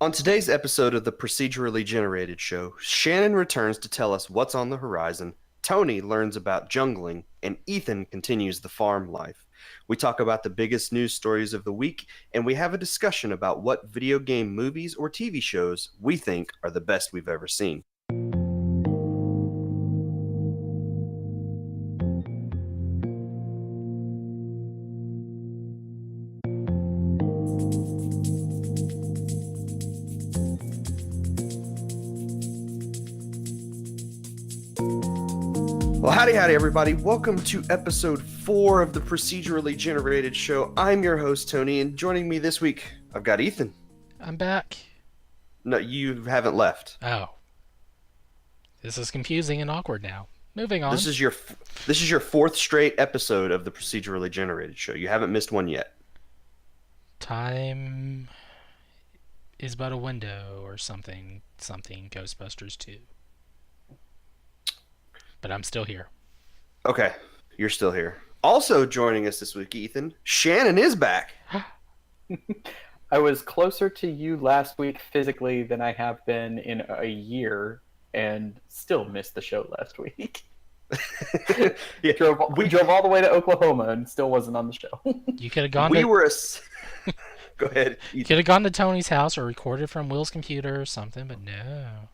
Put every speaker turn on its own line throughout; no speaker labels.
On today's episode of the Procedurally Generated Show, Shannon returns to tell us what's on the horizon, Tony learns about jungling, and Ethan continues the farm life. We talk about the biggest news stories of the week, and we have a discussion about what video game movies or TV shows we think are the best we've ever seen. Well, howdy, everybody. Welcome to episode 4 of the Procedurally Generated Show. I'm your host, Tony, and joining me this week, I've got Ethan.
I'm back.
No, you haven't left.
Oh. This is confusing and awkward now. Moving on.
This is your fourth straight episode of the Procedurally Generated Show. You haven't missed one yet.
Time is but a window or something Ghostbusters 2. But I'm still here.
Okay, you're still here. Also joining us this week, Ethan, Shannon is back.
I was closer to you last week physically than I have been in a year, and still missed the show last week.
Yeah,
we drove all the way to Oklahoma and still wasn't on the show.
You could have gone
Go ahead.
You could have gone to Tony's house or recorded from Will's computer or something, but no.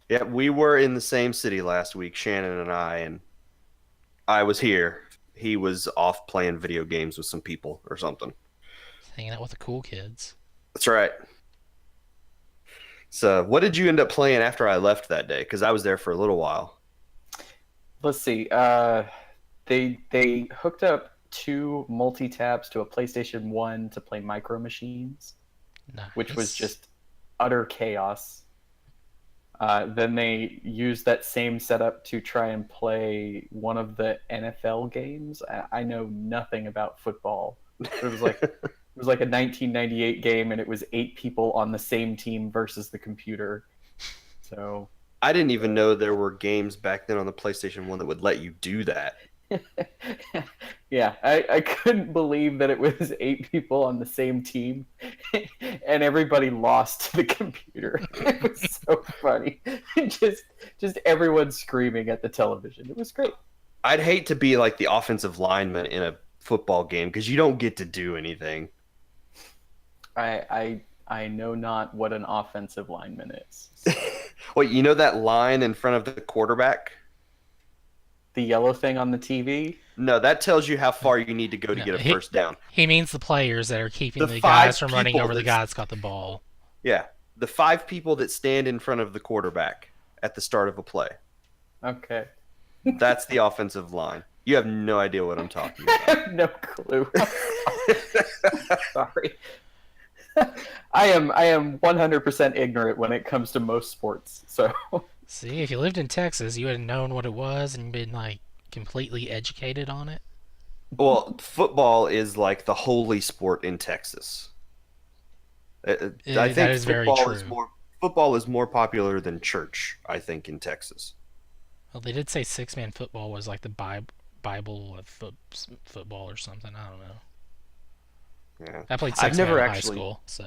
Yeah, we were in the same city last week, Shannon and I was here. He was off playing video games with some people or something.
Hanging out with the cool kids.
That's right. So, what did you end up playing after I left that day? Because I was there for a little while.
Let's see. They hooked up 2 multi-taps to a PlayStation 1 to play Micro Machines,
Nice.
which was just utter chaos. Then they used that same setup to try and play one of the NFL games. I know nothing about football. It was like a 1998 game, and it was 8 people on the same team versus the computer. So
I didn't even know there were games back then on the PlayStation 1 that would let you do that.
yeah, I couldn't believe that it was 8 people on the same team, and everybody lost to the computer. It was so funny. just everyone screaming at the television. It was great.
I'd hate to be like the offensive lineman in a football game because you don't get to do anything.
I know not what an offensive lineman is. So.
Wait, you know that line in front of the quarterback?
The yellow thing on the TV?
No, that tells you how far you need to go to get a first down.
He means the players that are keeping the
5
guys from running
people
over the guy that's got the ball.
Yeah, the 5 people that stand in front of the quarterback at the start of a play.
Okay.
That's the offensive line. You have no idea what I'm talking
I
about.
have no clue. Sorry. I am 100% ignorant when it comes to most sports. So
See, if you lived in Texas, you would have known what it was and been like completely educated on it.
Well, football is like the holy sport in Texas. I think
that is very
football
true.
Football is more popular than church, I think, in Texas.
Well, they did say 6-man football was like the Bible of football or something. I don't know.
Yeah.
I played
I've
6-man
never
in high
actually-
school, so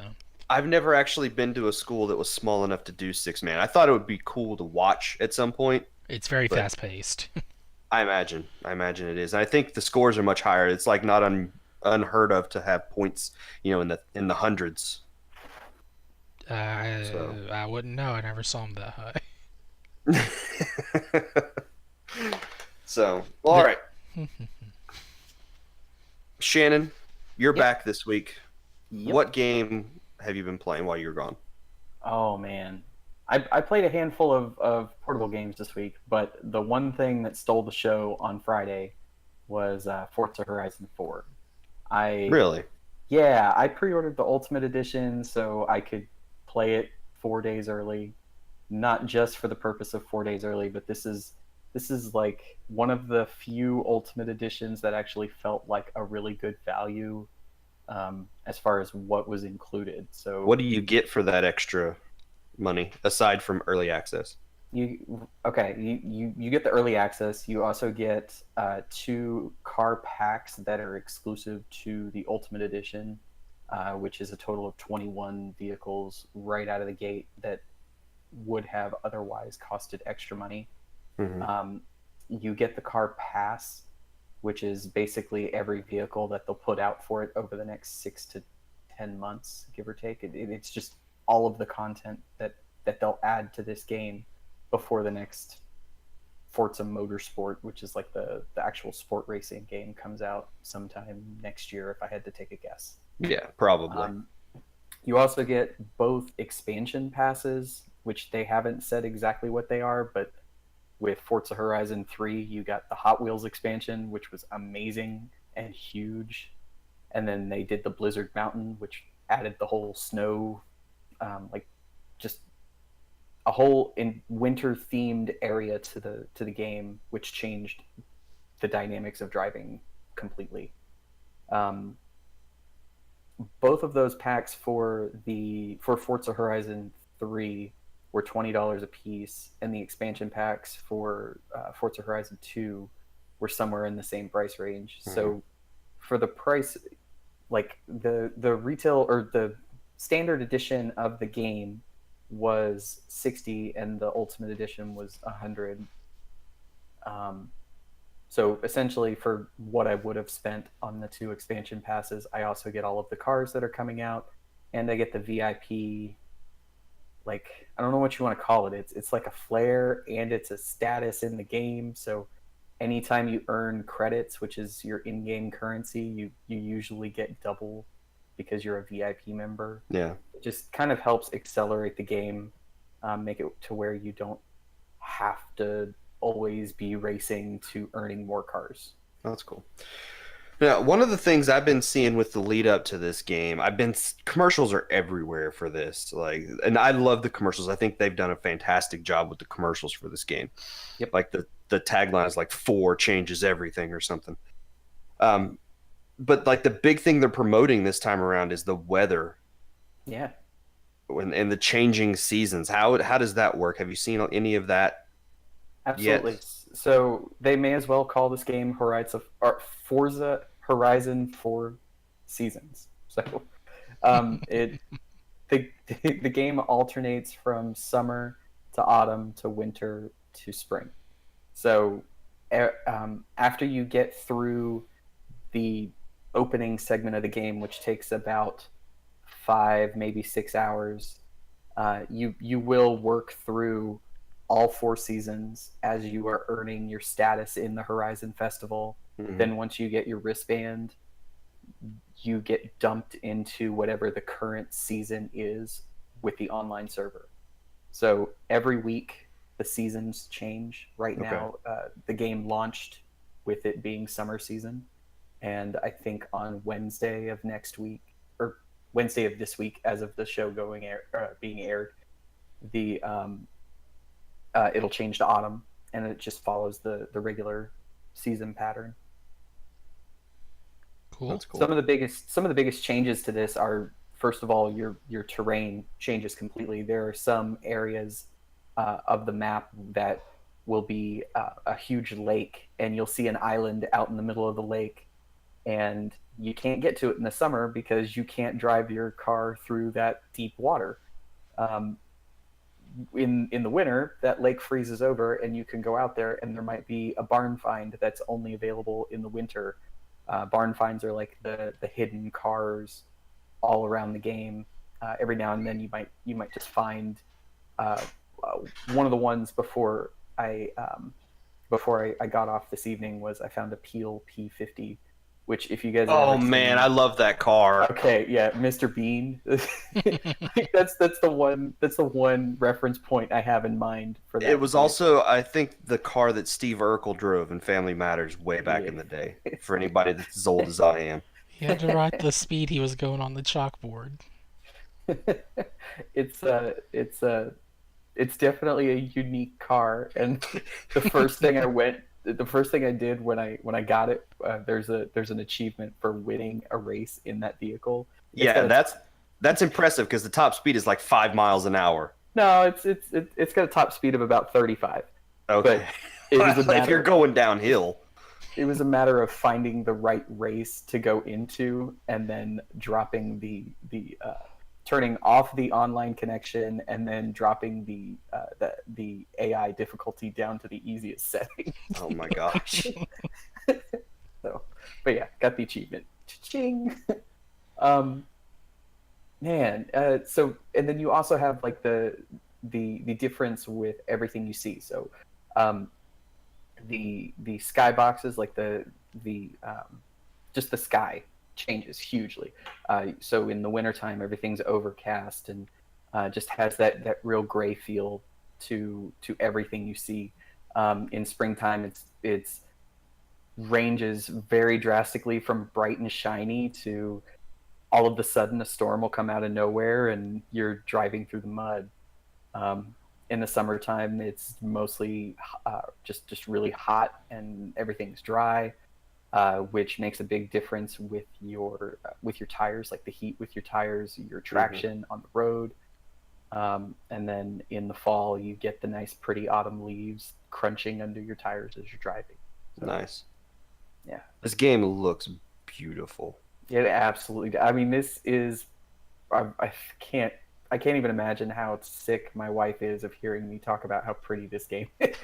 I've never actually been to a school that was small enough to do 6-man. I thought it would be cool to watch at some point.
it's very
But-
fast-paced.
I imagine it is. And I think the scores are much higher. It's like not unheard of to have points, in the hundreds.
I wouldn't know. I never saw him that high.
So, well, all right. Shannon, you're back this week.
Yep.
What game have you been playing while you were gone?
Oh man, I played a handful of portable games this week, but the one thing that stole the show on Friday was Forza Horizon 4.
Really?
Yeah, I pre-ordered the Ultimate Edition so I could play it 4 days early, not just for the purpose of 4 days early, but this is like one of the few Ultimate Editions that actually felt like a really good value as far as what was included. So
What do you get for that extra money aside from early access?
you get the early access. You also get 2 car packs that are exclusive to the Ultimate Edition. which is a total of 21 vehicles right out of the gate that would have otherwise costed extra money.
Mm-hmm.
You get the car pass, which is basically every vehicle that they'll put out for it over the next 6 to 10 months, give or take. It's just all of the content that they'll add to this game before the next Forza Motorsport, which is like the actual sport racing game, comes out sometime next year, if I had to take a guess.
Yeah, probably.
You also get both expansion passes, which they haven't said exactly what they are, but with Forza Horizon 3, you got the Hot Wheels expansion, which was amazing and huge. And then they did the Blizzard Mountain, which added the whole snow, like just a whole in winter themed area to the game, which changed the dynamics of driving completely. Both of those packs for Forza Horizon 3 were $20 a piece, and the expansion packs for Forza Horizon 2 were somewhere in the same price range. Mm-hmm. So for the price, like the retail or the standard edition of the game was $60 and the ultimate edition was $100. So essentially, for what I would have spent on the 2 expansion passes, I also get all of the cars that are coming out, and I get the VIP. Like, I don't know what you want to call it. It's like a flare, and it's a status in the game. So anytime you earn credits, which is your in-game currency, you usually get double because you're a VIP member.
Yeah.
It just kind of helps accelerate the game, make it to where you don't have to always be racing to earning more cars.
That's cool. Now, one of the things I've been seeing with the lead up to this game, commercials are everywhere for this. Like, and I love the commercials. I think they've done a fantastic job with the commercials for this game.
Yep.
Like the tagline is like 4 changes everything or something. But like the big thing they're promoting this time around is the weather.
Yeah.
And the changing seasons. How does that work? Have you seen any of that?
Absolutely.
Yet?
So they may as well call this game Forza Horizon 4 Seasons. So the game alternates from summer to autumn to winter to spring. So after you get through the opening segment of the game, which takes about 5, maybe 6 hours, you will work through all 4 seasons as you are earning your status in the Horizon Festival. Mm-hmm. Then once you get your wristband, you get dumped into whatever the current season is with the online server. So every week the seasons change. Right now, the game launched with it being summer season. And I think on Wednesday of next week, or Wednesday of this week, as of the show being aired, it'll change to autumn, and it just follows the regular season pattern.
Cool.
That's cool.
Some of the biggest changes to this are, first of all, your terrain changes completely. There are some areas of the map that will be a huge lake, and you'll see an island out in the middle of the lake, and you can't get to it in the summer because you can't drive your car through that deep water. In the winter, that lake freezes over, and you can go out there, and there might be a barn find that's only available in the winter. Barn finds are like the hidden cars all around the game. Every now and then, you might just find one of the ones before I got off this evening was I found a Peel P50. Which, if you guys
oh man, I love that car.
Okay, yeah, Mr. Bean. that's the one reference point I have in mind for that.
It was also, I think, the car that Steve Urkel drove in Family Matters way back in the day. For anybody that's as old as I am,
he had to write the speed he was going on the chalkboard.
It's definitely a unique car, and the first thing I did when I got it, there's an achievement for winning a race in that vehicle.
That's impressive because the top speed is like 5 miles an hour.
No, it's got a top speed of about 35.
Okay,
But it was
if you're going downhill.
it was a matter of finding the right race to go into, and then dropping the turning off the online connection, and then dropping the AI difficulty down to the easiest setting.
Oh my gosh.
So, but yeah, got the achievement. Cha-ching. um, Man, so and then you also have like the difference with everything you see. So, um, the sky boxes, like the just the sky changes hugely. So in the wintertime, everything's overcast and just has that real gray feel to everything you see. In springtime, it's ranges very drastically from bright and shiny to all of a sudden a storm will come out of nowhere and you're driving through the mud. Um, in the summertime, it's mostly just really hot and everything's dry, which makes a big difference with your tires, like the heat with your tires, your traction on the road. And then in the fall, you get the nice, pretty autumn leaves crunching under your tires as you're driving. So,
Nice.
yeah,
This game looks beautiful.
it absolutely. I mean, this is. I can't. I can't even imagine how sick my wife is of hearing me talk about how pretty this game is.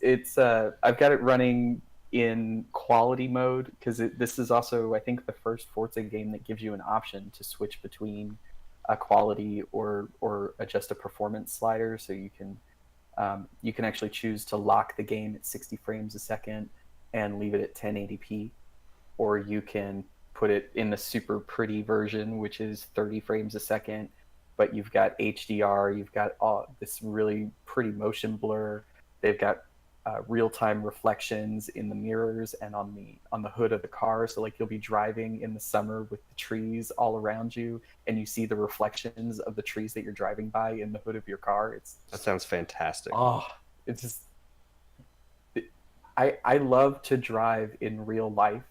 It's. I've got it running in quality mode because this is also, I think, the first Forza game that gives you an option to switch between a quality or adjust a performance slider, so you can actually choose to lock the game at 60 frames a second and leave it at 1080p, or you can put it in the super pretty version, which is 30 frames a second, but you've got HDR, you've got all this really pretty motion blur. They've got real-time reflections in the mirrors and on the hood of the car. So like you'll be driving in the summer with the trees all around you, and you see the reflections of the trees that you're driving by in the hood of your car.
That sounds fantastic.
It's just I love to drive in real life,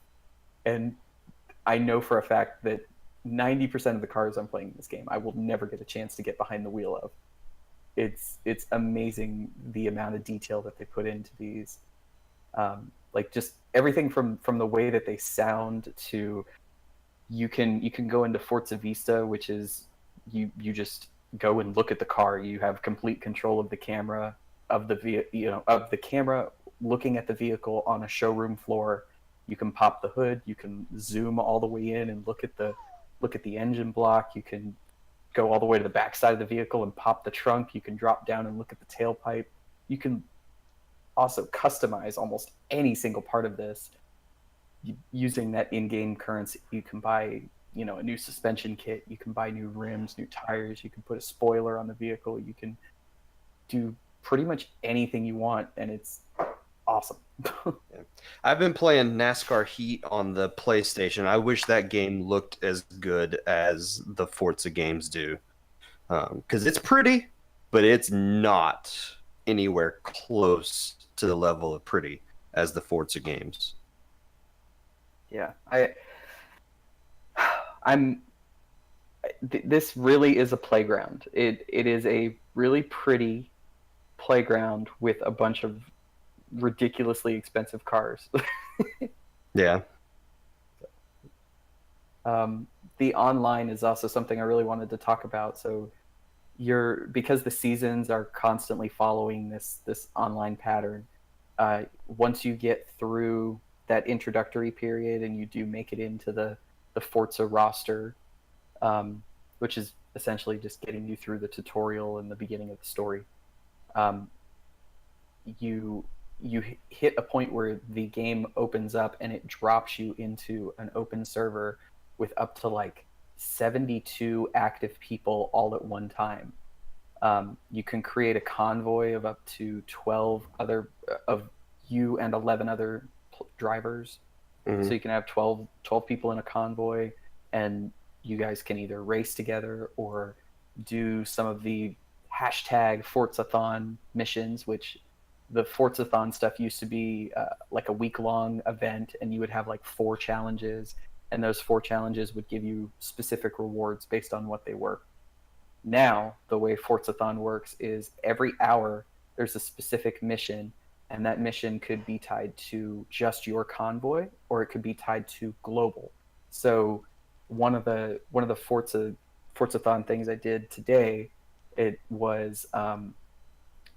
and I know for a fact that 90% of the cars I'm playing in this game, I will never get a chance to get behind the wheel of. It's amazing the amount of detail that they put into these, like just everything from the way that they sound to you can go into Forza Vista, which is you just go and look at the car. You have complete control of the camera of the camera looking at the vehicle on a showroom floor. You can pop the hood, you can zoom all the way in and look at the engine block. You can go all the way to the back side of the vehicle and pop the trunk. You can drop down and look at the tailpipe. You can also customize almost any single part of this using that in-game currency. You can buy, a new suspension kit. You can buy new rims, new tires. You can put a spoiler on the vehicle. You can do pretty much anything you want, and it's awesome.
Yeah. I've been playing NASCAR Heat on the PlayStation. I wish that game looked as good as the Forza games do, because it's pretty, but it's not anywhere close to the level of pretty as the games.
Yeah, this really is a playground. It is a really pretty playground with a bunch of ridiculously expensive cars.
Yeah.
The online is also something I really wanted to talk about. So because the seasons are constantly following this online pattern. Once you get through that introductory period and you do make it into the Forza roster, which is essentially just getting you through the tutorial and the beginning of the story, you hit a point where the game opens up and it drops you into an open server with up to like 72 active people all at one time. You can create a convoy of up to 12 other of you and 11 other drivers.
Mm-hmm.
So you can have 12 people in a convoy, and you guys can either race together or do some of the hashtag Forzathon missions, which the Forzathon stuff used to be like a week-long event, and you would have like 4 challenges, and those 4 challenges would give you specific rewards based on what they were. Now, the way Forzathon works is every hour there's a specific mission and that mission could be tied to just your convoy, or it could be tied to global. So one of the Forzathon things I did today, it was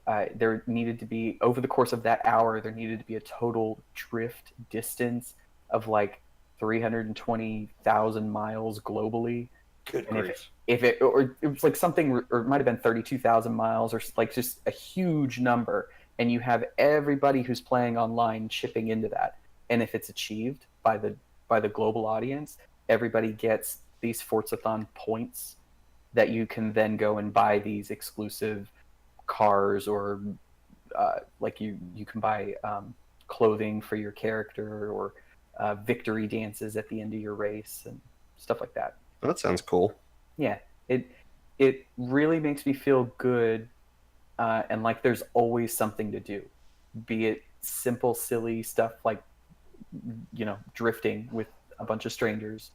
there needed to be, over the course of that hour, there needed to be a total drift distance of like 320,000 miles globally.
Good
And
grief.
if it, or it was like something, or it might have been 32,000 miles, or like just a huge number, and you have everybody who's playing online chipping into that. And if it's achieved by the global audience, everybody gets these Forzathon points that you can then go and buy these exclusive cars, or like you can buy clothing for your character, or victory dances at the end of your race and stuff like that.
Well, that sounds cool.
Yeah, it really makes me feel good, and like there's always something to do, be it simple silly stuff like drifting with a bunch of strangers,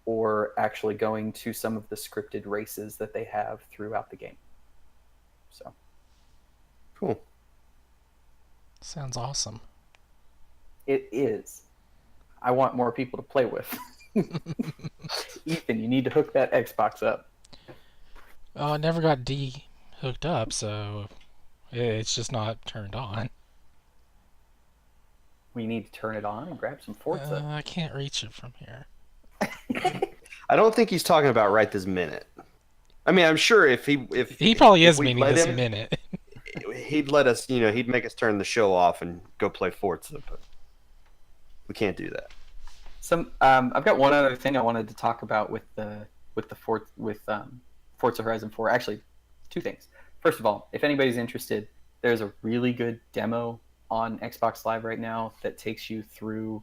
or actually going to some of the scripted races that they have throughout the game. So
Cool.
Sounds awesome.
it is. I want more people to play with. Ethan, you need to hook that Xbox up.
Oh, I never got D hooked up, so it's just not turned on.
We need to turn it on and grab some Forza.
I can't reach it from here.
I don't think he's talking about right this minute. I mean, I'm sure if
He probably
if
is
we
meaning
let
this
him,
minute.
he'd let us, he'd make us turn the show off and go play Forza, but we can't do that.
I've got one other thing I wanted to talk about with Forza Horizon 4. Actually, two things. First of all, if anybody's interested, there's a really good demo on Xbox Live right now that takes you through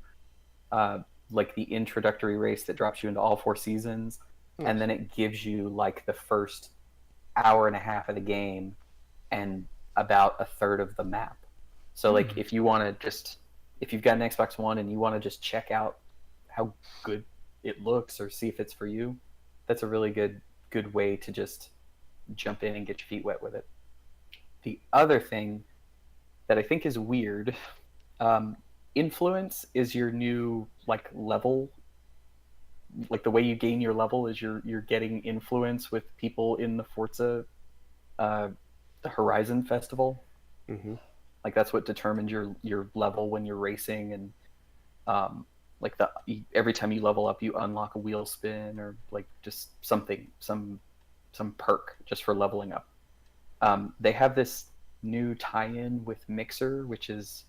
like the introductory race that drops you into all four seasons, and then it gives you like the first hour and a half of the game and about a third of the map. So like if you've got an Xbox One and you want to just check out how good it looks or see if it's for you, that's a really good way to just jump in and get your feet wet with it. The other thing that I think is weird, influence is your new like level. Like the way you gain your level is you're getting influence with people in the Forza, the Horizon Festival.
Mm-hmm.
Like that's what determines your level when you're racing, and like every time you level up, you unlock a wheel spin, or like just some perk just for leveling up. They have this new tie-in with Mixer, which is,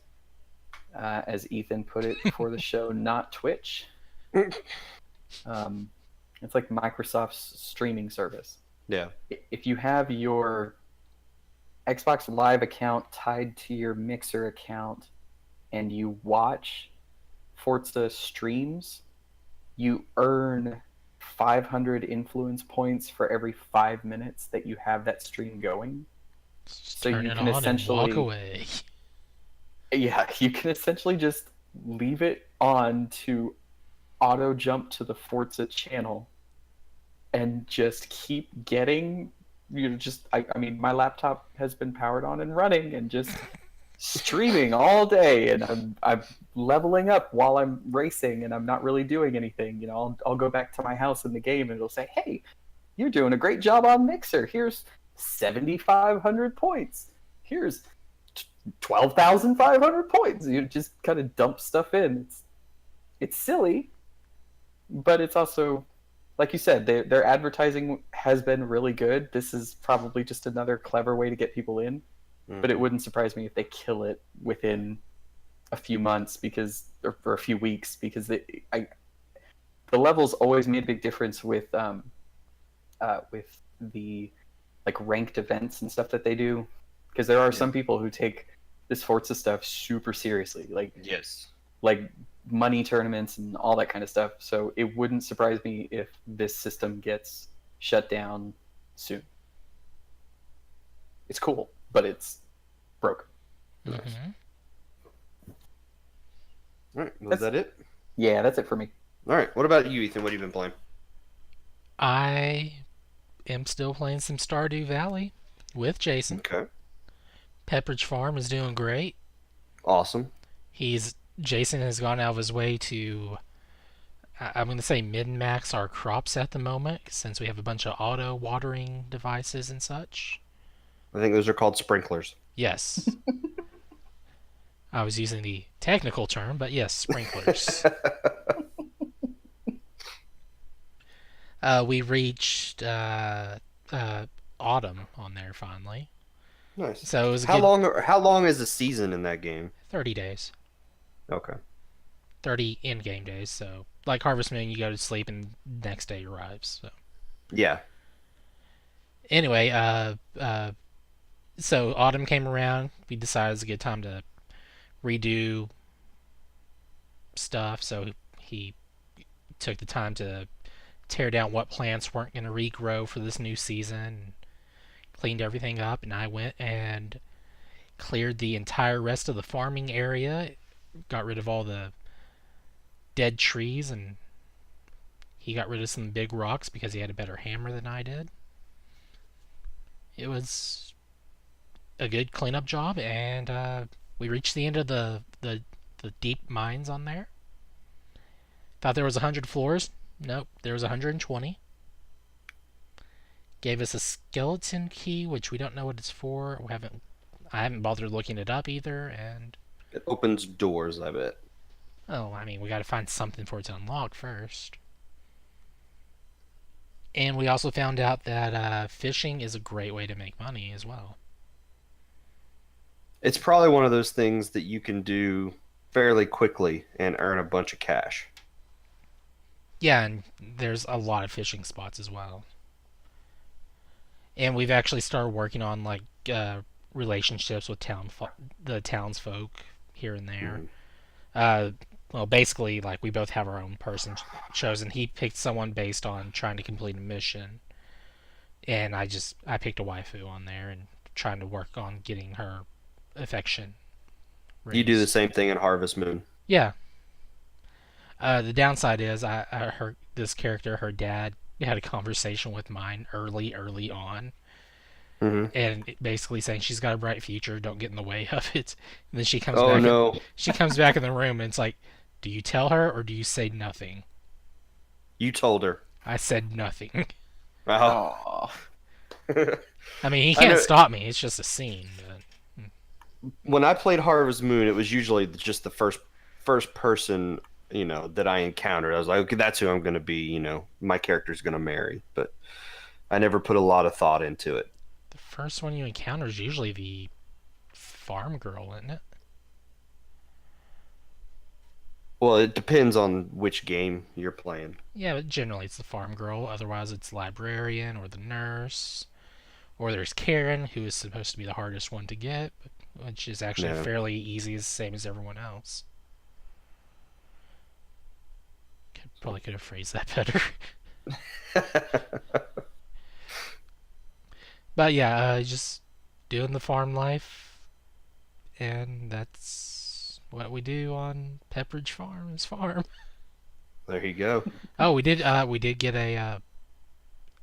as Ethan put it before the show, not Twitch. It's like Microsoft's streaming service.
Yeah.
If you have your Xbox Live account tied to your Mixer account and you watch Forza streams, you earn 500 influence points for every 5 minutes that you have that stream going.
Just
So
turn
you
it
can
on
essentially
and walk away.
Yeah, you can essentially just leave it on to auto jump to the Forza channel and just keep getting, I mean, my laptop has been powered on and running and just streaming all day, and I'm leveling up while I'm racing, and I'm not really doing anything. I'll go back to my house in the game and it'll say, hey, you're doing a great job on Mixer. Here's 7,500 points. Here's 12,500 points. You just kind of dump stuff in. It's silly, but it's also, like you said, their advertising has been really good. This is probably just another clever way to get people in.
Mm-hmm.
But it wouldn't surprise me if they kill it within a few months, or a few weeks, because the levels always made a big difference with the like ranked events and stuff that they do, because there are some people who take this Forza stuff super seriously,
Yes.
like money tournaments and all that kind of stuff. So it wouldn't surprise me if this system gets shut down soon. It's cool, but it's broken.
Mm-hmm.
All right. Was that it?
Yeah, that's it for me.
All right. What about you, Ethan? What have you been playing?
I am still playing some Stardew Valley with Jason.
Okay.
Pepperidge Farm is doing great.
Awesome.
Jason has gone out of his way to I'm going to say min-max our crops at the moment since we have a bunch of auto watering devices and such.
I think those are called sprinklers.
Yes, I was using the technical term, but yes, sprinklers. We reached autumn on there finally,
Nice.
so it was a
How
good
long? How long is the season in that game?
30 days,
Okay.
30 in-game days. So like Harvest Moon, you go to sleep and next day arrives. So
Yeah.
anyway, so autumn came around. We decided it was a good time to redo stuff. So he took the time to tear down what plants weren't going to regrow for this new season, cleaned everything up, and I went and cleared the entire rest of the farming area, got rid of all the dead trees, and he got rid of some big rocks because he had a better hammer than I did. It was a good cleanup job, and we reached the end of the deep mines on there. Thought there was 100 floors. Nope, there was 120. Gave us a skeleton key, which we don't know what it's for. I haven't bothered looking it up either, and
It opens doors, I bet.
oh, I mean, we got to find something for it to unlock first. And we also found out that fishing is a great way to make money as well.
It's probably one of those things that you can do fairly quickly and earn a bunch of cash.
Yeah, and there's a lot of fishing spots as well. And we've actually started working on like relationships with the townsfolk here and there.
Mhm.
Uh, well, basically, like we both have our own person chosen. He picked someone based on trying to complete a mission, and I picked a waifu on there and trying to work on getting her affection
You do the
raised.
same thing in Harvest Moon.
Yeah. The downside is this character, her dad, had a conversation with mine early on,
Hmm.
and basically saying she's got a bright future, don't get in the way of it. And then
Oh no,
she comes back in the room, and it's like, do you tell her or do you say nothing?
you told her.
I said nothing.
Oh.
Oh,
I mean, he
I
can't
know.
stop me. It's just a scene. But
When I played Harvest Moon, it was usually just the first person, that I encountered. I was like, okay, that's who I'm going to be. My character's going to marry, but I never put a lot of thought into it.
the first one you encounter is usually the farm girl, isn't it?
Well, it depends on which game you're playing.
Yeah, but generally it's the farm girl. Otherwise, it's librarian or the nurse. Or there's Karen, who is supposed to be the hardest one to get, which is actually
No.
fairly easy, as same as everyone else. Probably could have phrased that better. But yeah, just doing the farm life, and that's what we do on Pepperidge Farm's farm.
There you go.
Oh, we did get a,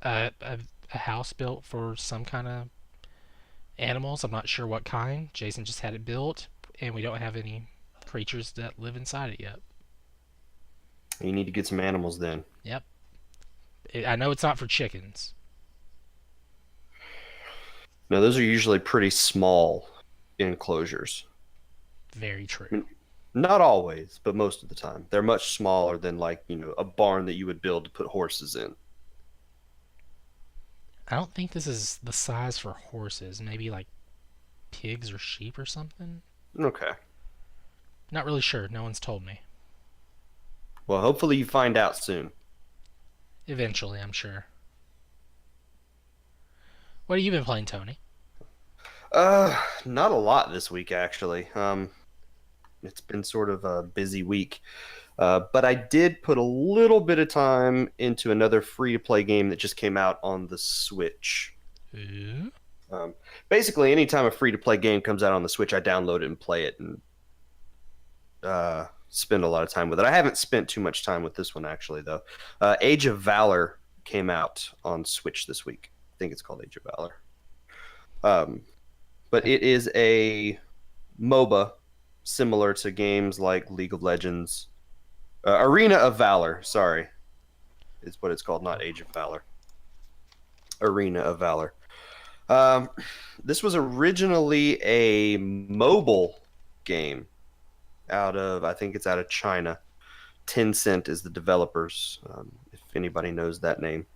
a a house built for some kind of animals. I'm not sure what kind. Jason just had it built, and we don't have any creatures that live inside it yet.
You need to get some animals then.
Yep. I know it's not for chickens.
No, those are usually pretty small enclosures.
Very true.
I mean, not always, but most of the time. They're much smaller than like, a barn that you would build to put horses in.
I don't think this is the size for horses. Maybe like pigs or sheep or something.
Okay.
Not really sure. No one's told me.
Well, hopefully you find out soon.
Eventually, I'm sure. What have you been playing, Tony?
Not a lot this week actually. It's been sort of a busy week. But I did put a little bit of time into another free-to-play game that just came out on the Switch.
Ooh.
Basically, anytime a free-to-play game comes out on the Switch, I download it and play it and spend a lot of time with it. I haven't spent too much time with this one actually, though. Age of Valor came out on Switch this week. I think it's called Age of Valor. But it is a MOBA similar to games like League of Legends. Arena of Valor, sorry, is what it's called, not Age of Valor. Arena of Valor. Um, this was originally a mobile game I think it's out of China. Tencent is the developers, if anybody knows that name.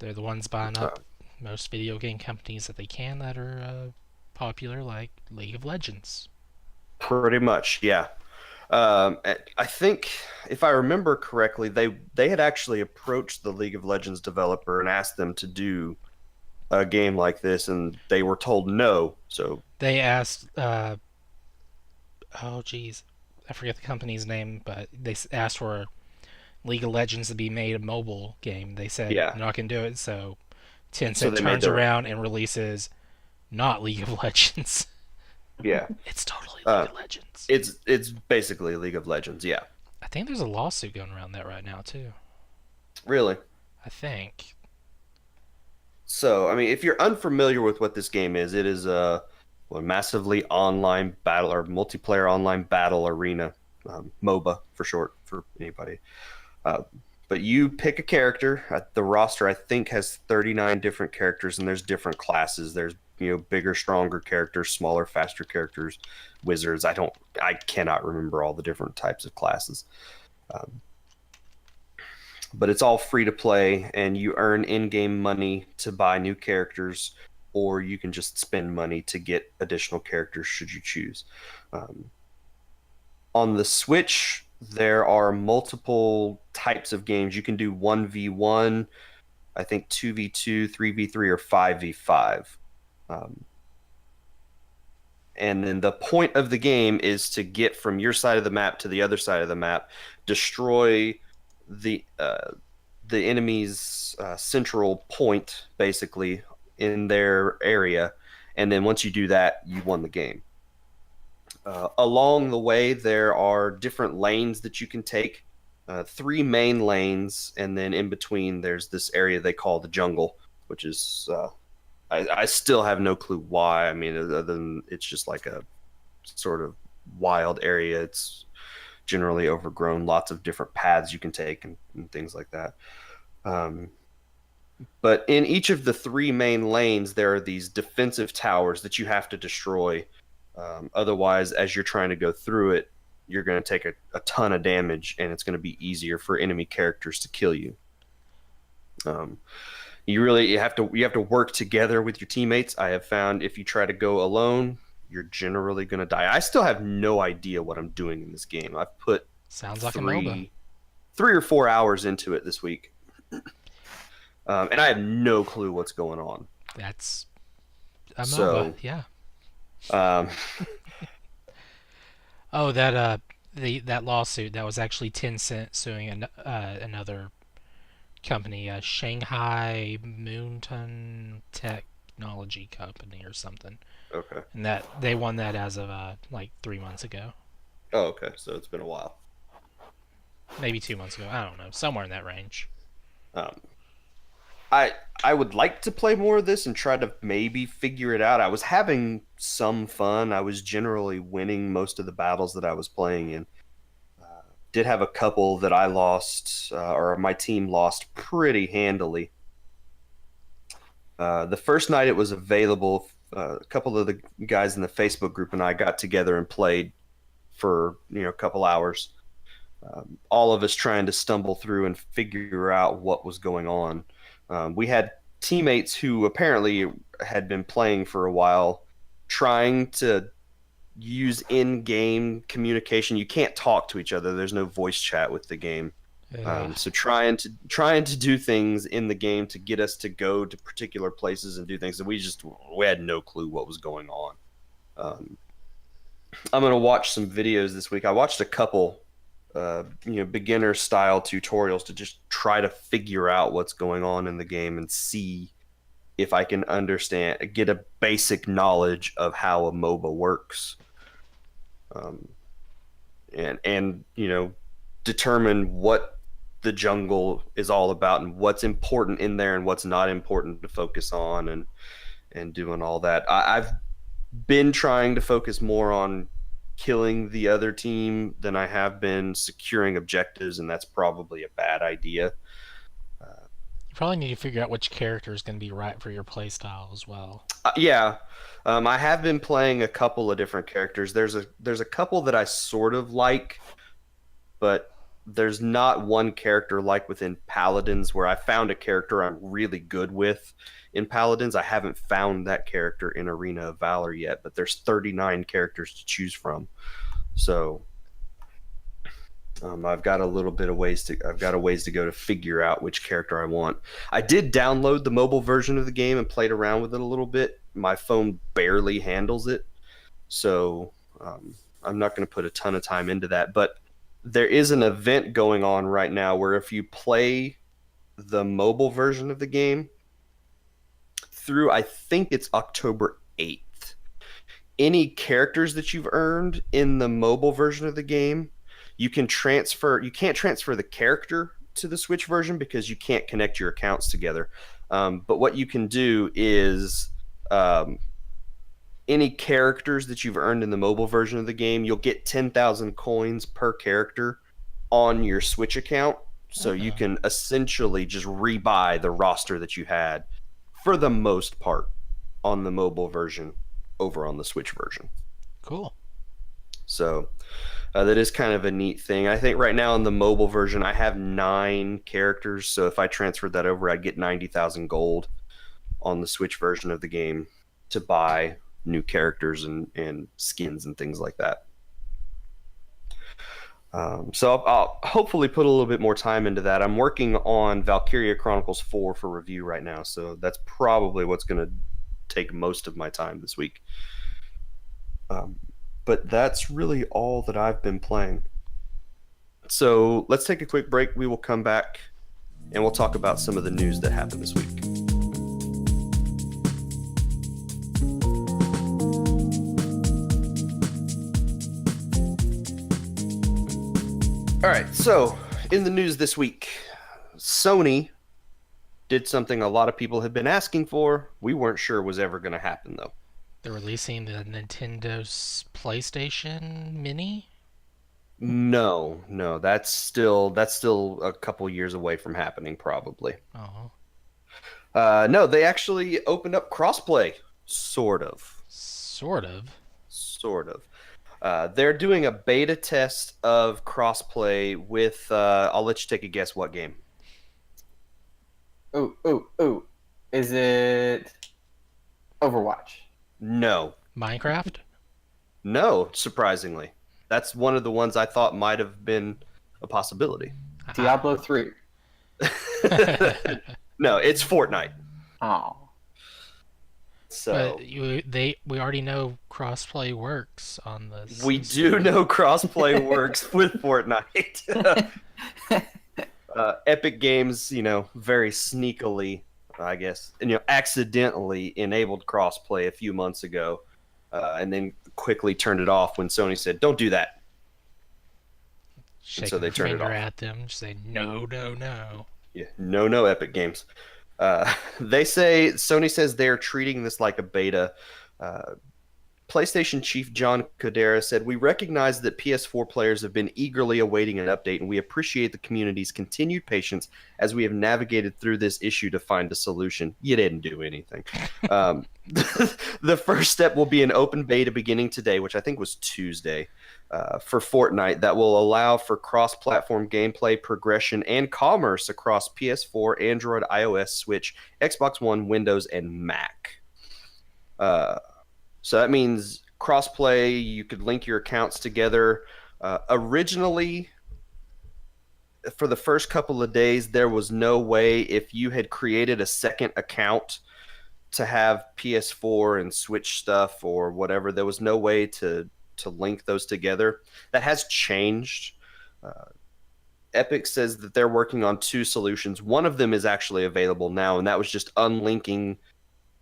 They're the ones buying
Uh,
up most video game companies that they can that are popular, like League of Legends.
Pretty much, yeah. I think, if I remember correctly, they had actually approached the League of Legends developer and asked them to do a game like this, and they were told no. So
They asked, oh geez, I forget the company's name, but they asked for League of Legends to be made a mobile game. They said
yeah,
not gonna do it, so
so
Tencent
they made
turns
their
around and releases not League of Legends.
yeah.
It's totally
Uh,
League of Legends.
it's basically League of Legends, yeah.
I think there's a lawsuit going around that right now too.
Really.
I think.
So, I mean, if you're unfamiliar with what this game is, it is a massively online battle or multiplayer online battle arena, MOBA for short for anybody. Uh, but you pick a character. The roster, I think, has 39 different characters, and there's different classes. There's bigger, stronger characters, smaller, faster characters, wizards. I cannot remember all the different types of classes. Um, but it's all free to play, and you earn in-game money to buy new characters, or you can just spend money to get additional characters should you choose. Um, on the Switch, there are multiple types of games. You can do 1v1, I think 2v2, 3v3, or 5v5. Um, and then the point of the game is to get from your side of the map to the other side of the map, destroy the uh, the enemy's central point, basically, in their area, and then once you do that, you won the game. Along the way, there are different lanes that you can take, three main lanes, and then in between, there's this area they call the jungle, which is I still have no clue why. I mean, other than it's just like a sort of wild area. It's generally overgrown, lots of different paths you can take and things like that. Um, but in each of the three main lanes, there are these defensive towers that you have to destroy. Otherwise, as you're trying to go through it, you're going to take a ton of damage, and it's going to be easier for enemy characters to kill you. You have to work together with your teammates. I have found if you try to go alone, you're generally going to die. I still have no idea what I'm doing in this game. I've put
Sounds like a MOBA.
3 or 4 hours into it this week, and I have no clue what's going on.
That's a MOBA,
So,
yeah.
um,
Oh, that lawsuit that was actually Tencent suing another company, Shanghai Mountain Technology Company or something,
okay.
and that they won that as of like 3 months ago,
Oh, okay. So it's been a while.
maybe 2 months ago. I don't know, somewhere in that range.
Um, I would like to play more of this and try to maybe figure it out. I was having some fun. I was generally winning most of the battles that I was playing in. Did have a couple that I lost, or my team lost pretty handily. The first night it was available, a couple of the guys in the Facebook group and I got together and played for a couple hours. All of us trying to stumble through and figure out what was going on. We had teammates who apparently had been playing for a while, trying to use in-game communication. You can't talk to each other. There's no voice chat with the game. So trying to do things in the game to get us to go to particular places and do things, and we had no clue what was going on. I'm gonna watch some videos this week. I watched a couple, beginner style tutorials to just try to figure out what's going on in the game and see if I can get a basic knowledge of how a MOBA works. And determine what the jungle is all about and what's important in there and what's not important to focus on, and doing all that. I've been trying to focus more on killing the other team than I have been securing objectives, and that's probably a bad idea.
You probably need to figure out which character is going to be right for your playstyle as well.
Yeah, I have been playing a couple of different characters. There's a couple that I sort of like, but there's not one character like within Paladins where I found a character I'm really good with. In Paladins, I haven't found that character in Arena of Valor yet, but there's 39 characters to choose from. So I've got a little bit of I've got a ways to go to figure out which character I want. I did download the mobile version of the game and played around with it a little bit. My phone barely handles it, so I'm not going to put a ton of time into that. But there is an event going on right now where if you play the mobile version of the game through, I think it's October 8th, any characters that you've earned in the mobile version of the game, you can't transfer the character to the Switch version because you can't connect your accounts together. But what you can do is any characters that you've earned in the mobile version of the game, you'll get 10,000 coins per character on your Switch account. So you can essentially just rebuy the roster that you had for the most part on the mobile version over on the Switch version.
Cool.
So that is kind of a neat thing. I think right now in the mobile version, I have 9 characters. So if I transferred that over, I'd get 90,000 gold on the Switch version of the game to buy new characters and skins and things like that. So I'll hopefully put a little bit more time into that. I'm working on Valkyria Chronicles 4 for review right now, so that's probably what's going to take most of my time this week. But that's really all that I've been playing. So let's take a quick break. We will come back and we'll talk about some of the news that happened this week. All right, so in the news this week, Sony did something a lot of people have been asking for. We weren't sure was ever going to happen, though.
They're releasing the Nintendo's PlayStation Mini?
No, that's still a couple years away from happening, probably.
Oh.
No, they actually opened up crossplay, sort of.
Sort of.
They're doing a beta test of crossplay with. I'll let you take a guess. What game?
Oh! Is it Overwatch?
No.
Minecraft?
No, surprisingly. That's one of the ones I thought might have been a possibility.
Diablo 3.
No, it's Fortnite.
Oh.
So
But we already know crossplay works on this.
we do know crossplay works with Fortnite. Epic Games, very sneakily, I guess, and accidentally enabled crossplay a few months ago, and then quickly turned it off when Sony said, "Don't do that."
Shaking
so they
their
turned it
finger
off.
at them, just say no.
Yeah, no, Epic Games. Sony says they're treating this like a beta. PlayStation chief John Codera said, "We recognize that PS4 players have been eagerly awaiting an update, and we appreciate the community's continued patience as we have navigated through this issue to find a solution." You didn't do anything. The first step will be an open beta beginning today, which I think was Tuesday, for Fortnite that will allow for cross-platform gameplay, progression, and commerce across PS4, Android, iOS, Switch, Xbox One, Windows, and Mac. So that means crossplay, you could link your accounts together. Originally, for the first couple of days, there was no way if you had created a second account to have PS4 and Switch stuff or whatever, there was no way to link those together. That has changed. Epic says that they're working on 2 solutions. One of them is actually available now, and that was just unlinking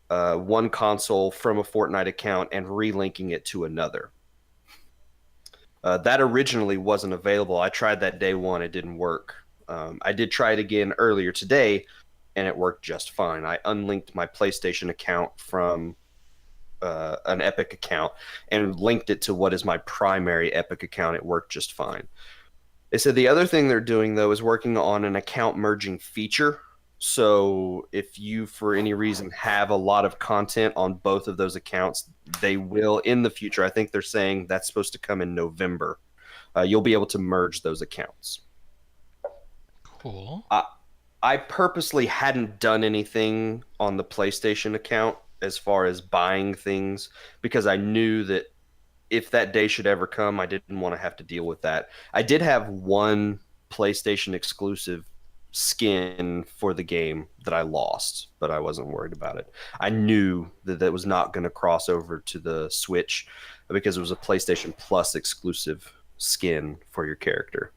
one console from a Fortnite account and relinking it to another. That originally wasn't available. I tried that day one. It didn't work. I did try it again earlier today, and it worked just fine. I unlinked my PlayStation account from an Epic account and linked it to what is my primary Epic account. It worked just fine. They said the other thing they're doing though is working on an account merging feature. So if you, for any reason, have a lot of content on both of those accounts, they will in the future. I think they're saying that's supposed to come in November. You'll be able to merge those accounts.
Cool.
I purposely hadn't done anything on the PlayStation account as far as buying things because I knew that if that day should ever come, I didn't want to have to deal with that. I did have one PlayStation exclusive skin for the game that I lost, but I wasn't worried about it. I knew that that was not going to cross over to the Switch because it was a PlayStation Plus exclusive skin for your character.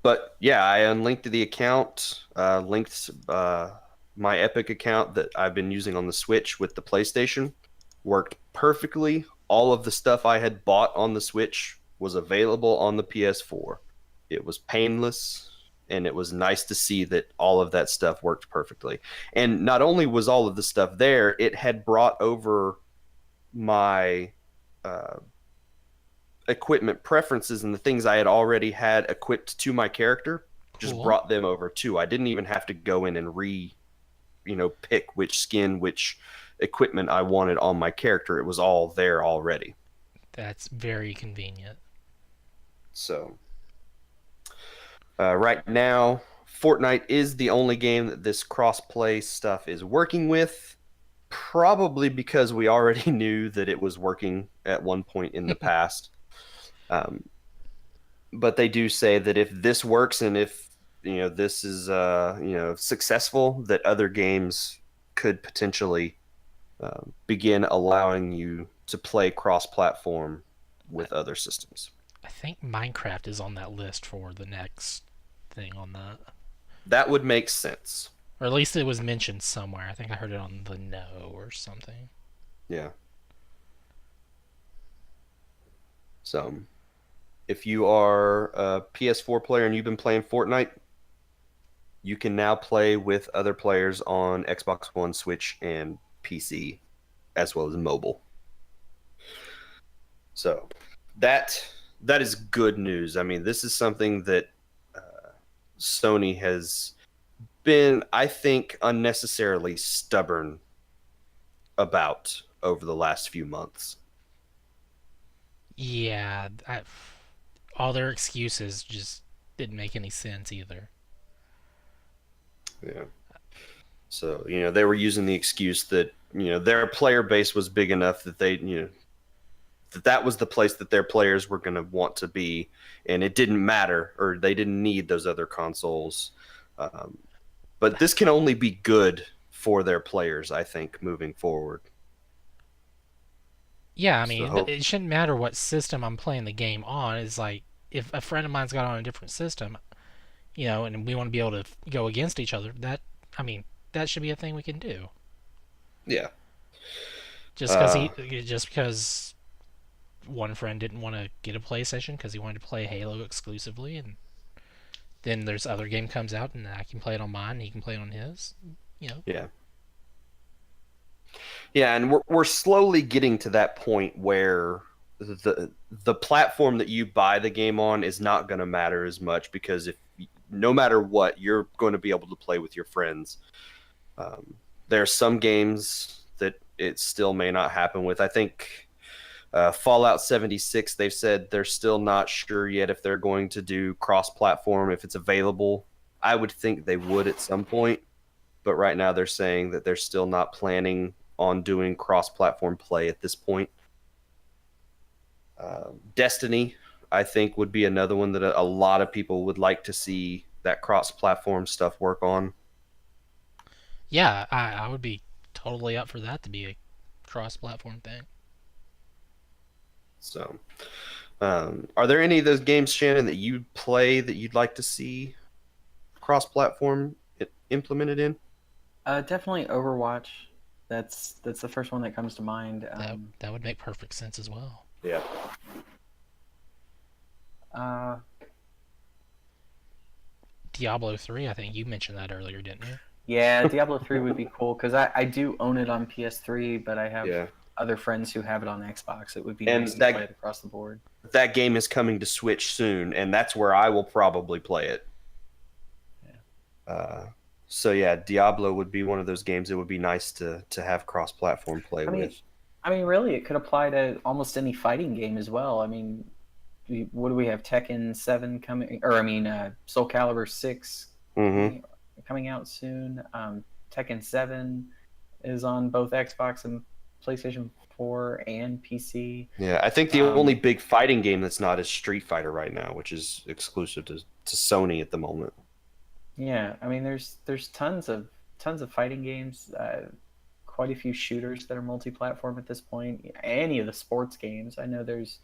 But yeah, I unlinked the account, linked my Epic account that I've been using on the Switch with the PlayStation. Worked perfectly. All of the stuff I had bought on the Switch was available on the PS4. It was painless, and it was nice to see that all of that stuff worked perfectly. And not only was all of the stuff there, it had brought over my uh, equipment preferences and the things I had already had equipped to my character. Just
Cool.
brought them over too. I didn't even have to go in and pick which skin, which equipment I wanted on my character. It was all there already.
That's very convenient.
So right now, Fortnite is the only game that this cross-play stuff is working with. Probably because we already knew that it was working at one point in the past. Um, but they do say that if this works and if this is successful, that other games could potentially begin allowing you to play cross-platform with other systems.
I think Minecraft is on that list for the next thing on that.
That would make sense.
Or at least it was mentioned somewhere. I think I heard it on the No or something.
Yeah. So, if you are a PS4 player and you've been playing Fortnite, you can now play with other players on Xbox One, Switch, and PC, as well as mobile. So, that is good news. I mean, this is something that Sony has been, I think, unnecessarily stubborn about over the last few months.
Yeah, all their excuses just didn't make any sense either.
Yeah. So, they were using the excuse that, their player base was big enough that that was the place that their players were going to want to be, and it didn't matter, or they didn't need those other consoles. But this can only be good for their players, I think, moving forward.
Yeah, I
So
mean,
hope,
it shouldn't matter what system I'm playing the game on. It's like if a friend of mine's got on a different system, and we want to be able to go against each other, I mean, that should be a thing we can do.
yeah.
Just because
Uh,
just because one friend didn't want to get a PlayStation because he wanted to play Halo exclusively, and then there's other game comes out and I can play it on mine, and he can play it on his. You know,
yeah. Yeah, and we're slowly getting to that point where the platform that you buy the game on is not going to matter as much because if no matter what, you're going to be able to play with your friends. There are some games that it still may not happen with. I think Fallout 76, they've said they're still not sure yet if they're going to do cross-platform, if it's available. I would think they would at some point, but right now they're saying that they're still not planning on doing cross-platform play at this point. Destiny, I think, would be another one that a lot of people would like to see that cross-platform stuff work on.
yeah, I would be totally up for that to be a cross-platform thing.
So, are there any of those games, Shannon, that you play that you'd like to see cross-platform implemented in?
Definitely Overwatch. That's the first one that comes to mind.
That would make perfect sense as well.
Yeah.
Uh,
Diablo 3, I think you mentioned that earlier, didn't you?
Yeah, Diablo 3 would be cool because I do own it on PS3, but I have
Yeah,
other friends who have it on Xbox. It would be nice
and
to play it across the board.
that game is coming to Switch soon, and that's where I will probably play it.
Yeah.
So yeah, Diablo would be one of those games it would be nice to have cross-platform play
I mean,
with.
really, it could apply to almost any fighting game as well. I mean, what do we have? Tekken 7 coming, or I mean, Soul Calibur 6
Hmm.
coming out soon. Tekken 7 is on both Xbox and PlayStation 4 and PC.
Yeah, I think the only big fighting game that's not is Street Fighter right now, which is exclusive to Sony at the moment.
Yeah, I mean, there's tons of fighting games, quite a few shooters that are multi-platform at this point. Any of the sports games, I know there's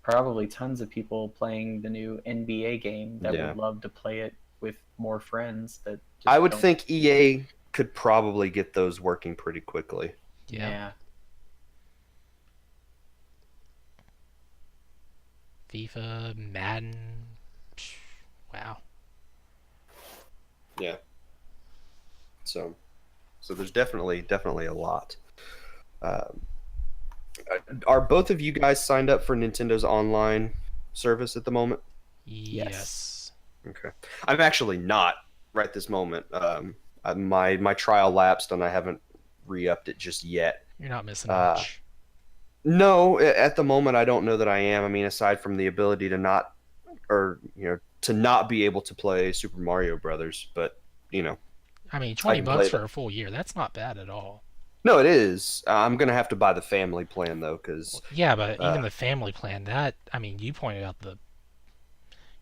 probably tons of people playing the new NBA game that
Yeah.
would love to play it with more friends that
I
just
would
don't.
think EA could probably get those working pretty quickly.
Yeah.
Yeah,
FIFA, Madden. Wow.
Yeah. So there's definitely a lot. Um, are both of you guys signed up for Nintendo's online service at the moment?
Yes.
Okay. I'm actually not right this moment. My trial lapsed and I haven't re-upped it just yet.
You're not missing
Uh,
much.
no, at the moment I don't know that I am. I mean, aside from the ability to not, or to not be able to play Super Mario Brothers, but you know,
I mean,
I
20
can play
bucks
it.
for a full year. That's not bad at all.
No, it is. I'm gonna have to buy the family plan though, because
Yeah, but
uh,
even the family plan, that, I mean, you pointed out the.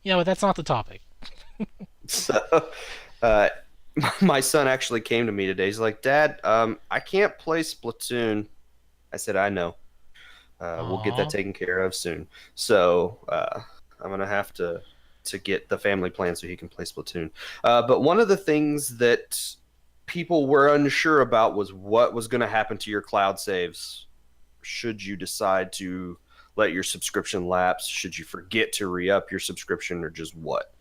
You know, but that's not the topic.
so, uh, my son actually came to me today. He's like, "Dad, I can't play Splatoon." I said, "I know. We'll get that
Aw.
taken care of soon." So I'm gonna have to get the family plan so he can play Splatoon. But one of the things that people were unsure about was what was going to happen to your cloud saves should you decide to let your subscription lapse, should you forget to re-up your subscription, or just what.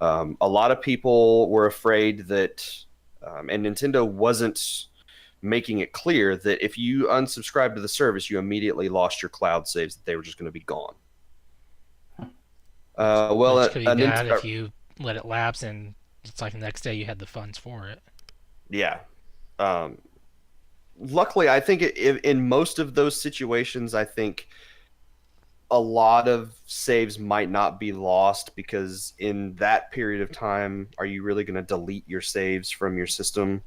A lot of people were afraid that, and Nintendo wasn't making it clear that if you unsubscribe to the service, you immediately lost your cloud saves, that they were just going to be gone. Well,
Which could be bad if you let it lapse and it's like the next day you had the funds for it.
yeah. Um, Luckily, I think in most of those situations, I think a lot of saves might not be lost, because in that period of time, are you really going to delete your saves from your system?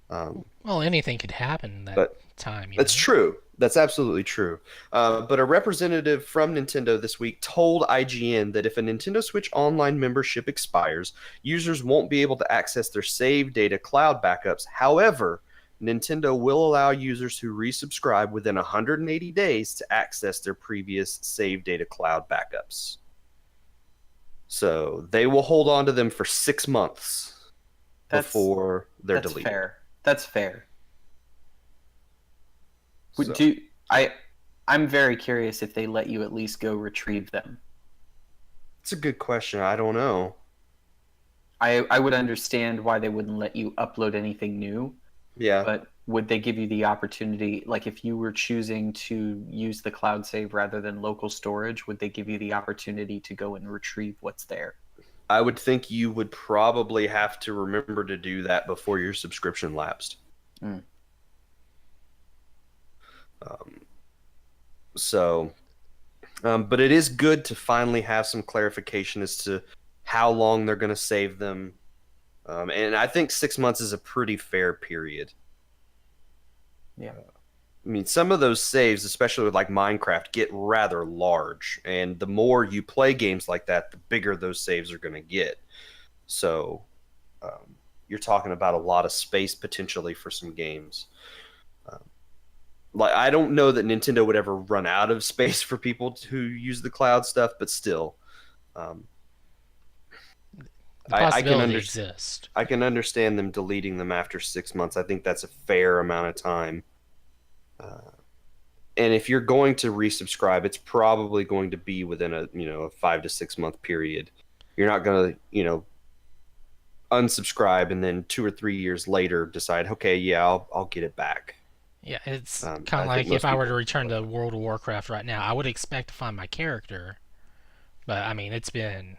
Well, anything could happen in that
But
time,
that's true. That's absolutely true. But a representative from Nintendo this week told IGN that if a Nintendo Switch Online membership expires, users won't be able to access their save data cloud backups. However, Nintendo will allow users who resubscribe within 180 days to access their previous save data cloud backups. So they will hold on to them for 6 months before they're
that's
deleted.
fair. That's fair.
So.
I'm very curious if they let you at least go retrieve them.
It's a good question. I don't know.
I would understand why they wouldn't let you upload anything new,
Yeah.
but would they give you the opportunity, like if you were choosing to use the cloud save rather than local storage, would they give you the opportunity to go and retrieve what's there?
I would think you would probably have to remember to do that before your subscription lapsed.
Mm.
But it is good to finally have some clarification as to how long they're going to save them. And I think 6 months is a pretty fair period.
Yeah.
I mean, some of those saves, especially with like Minecraft, get rather large. And the more you play games like that, the bigger those saves are going to get. So you're talking about a lot of space potentially for some games. Like, I don't know that Nintendo would ever run out of space for people who use the cloud stuff, but still,
The possibility exists.
I can understand them deleting them after 6 months. I think that's a fair amount of time. And if you're going to resubscribe, it's probably going to be within a 5 to 6 month period. You're not going to unsubscribe, and then 2 or 3 years later decide, okay, yeah, I'll get it back.
Yeah, it's kind of
I think
like if
most
I were
people
to
are
return
like
to
that.
World of Warcraft right now, I would expect to find my character. But I mean, it's been,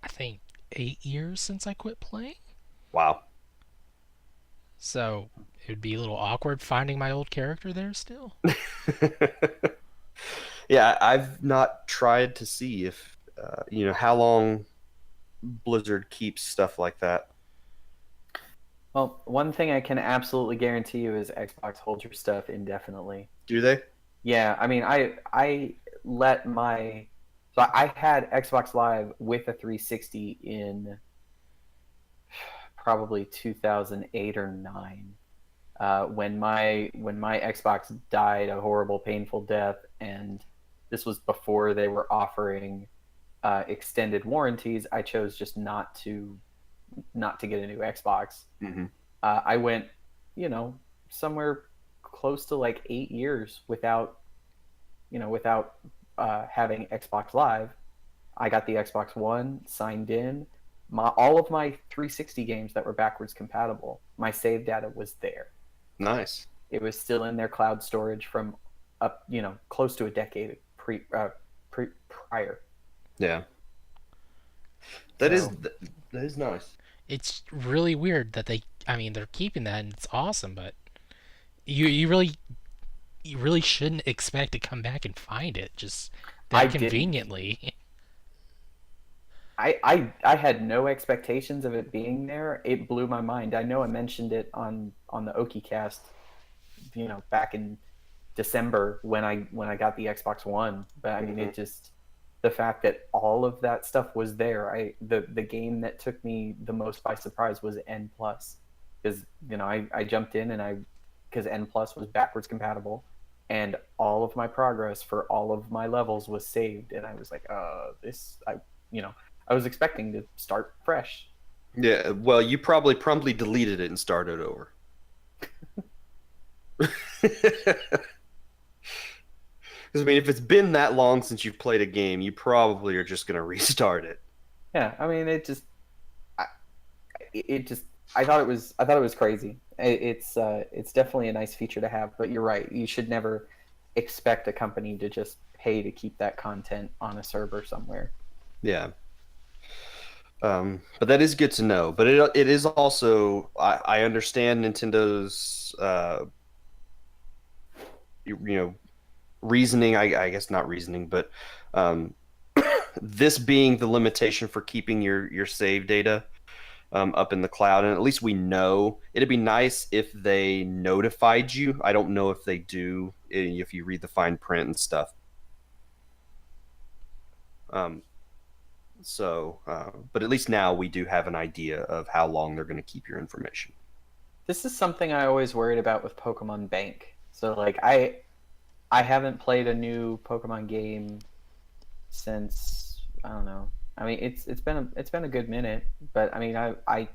I think, 8 years since I quit playing.
Wow.
So it would be a little awkward finding my old character there still.
Yeah, I've not tried to see if how long Blizzard keeps stuff like that.
Well, one thing I can absolutely guarantee you is Xbox holds your stuff indefinitely.
Do they?
Yeah, I mean, I let my so I had Xbox Live with a 360 in probably 2008 or 9. When my Xbox died a horrible, painful death, and this was before they were offering extended warranties. I chose just not to get a new Xbox.
Hmm.
I went, you know, somewhere close to like 8 years without having Xbox Live. I got the Xbox One, signed in. All of my 360 games that were backwards compatible, my save data was there.
Nice.
It was still in their cloud storage from close to a decade prior.
Yeah. That is
So
that is nice.
It's really weird that I mean, they're keeping that and it's awesome, but you really shouldn't expect to come back and find it just
I
that
didn't.
conveniently.
I had no expectations of it being there. It blew my mind. I know I mentioned it on the Oki cast, back in December when I got the Xbox One. But I mean,
Hmm.
it just the fact that all of that stuff was there. The game that took me the most by surprise was N plus, because I jumped in and because N plus was backwards compatible, and all of my progress for all of my levels was saved, and I was like, this I was expecting to start fresh.
Yeah. Well, you probably promptly deleted it and started over. Because I mean, if it's been that long since you've played a game, you probably are just gonna restart it.
Yeah, I mean, I, it just I thought it was crazy. It's definitely a nice feature to have, but you're right. You should never expect a company to just pay to keep that content on a server somewhere.
Yeah. But that is good to know. But it is also I understand Nintendo's reasoning. I guess not reasoning, but um, this being the limitation for keeping your save data up in the cloud, and at least we know it'd be nice if they notified you. I don't know if they do if you read the fine print and stuff. Um, but at least now we do have an idea of how long they're going to keep your information.
This is something I always worried about with Pokemon Bank. So like I haven't played a new Pokemon game since I don't know. I mean, it's been a good minute, but I mean, I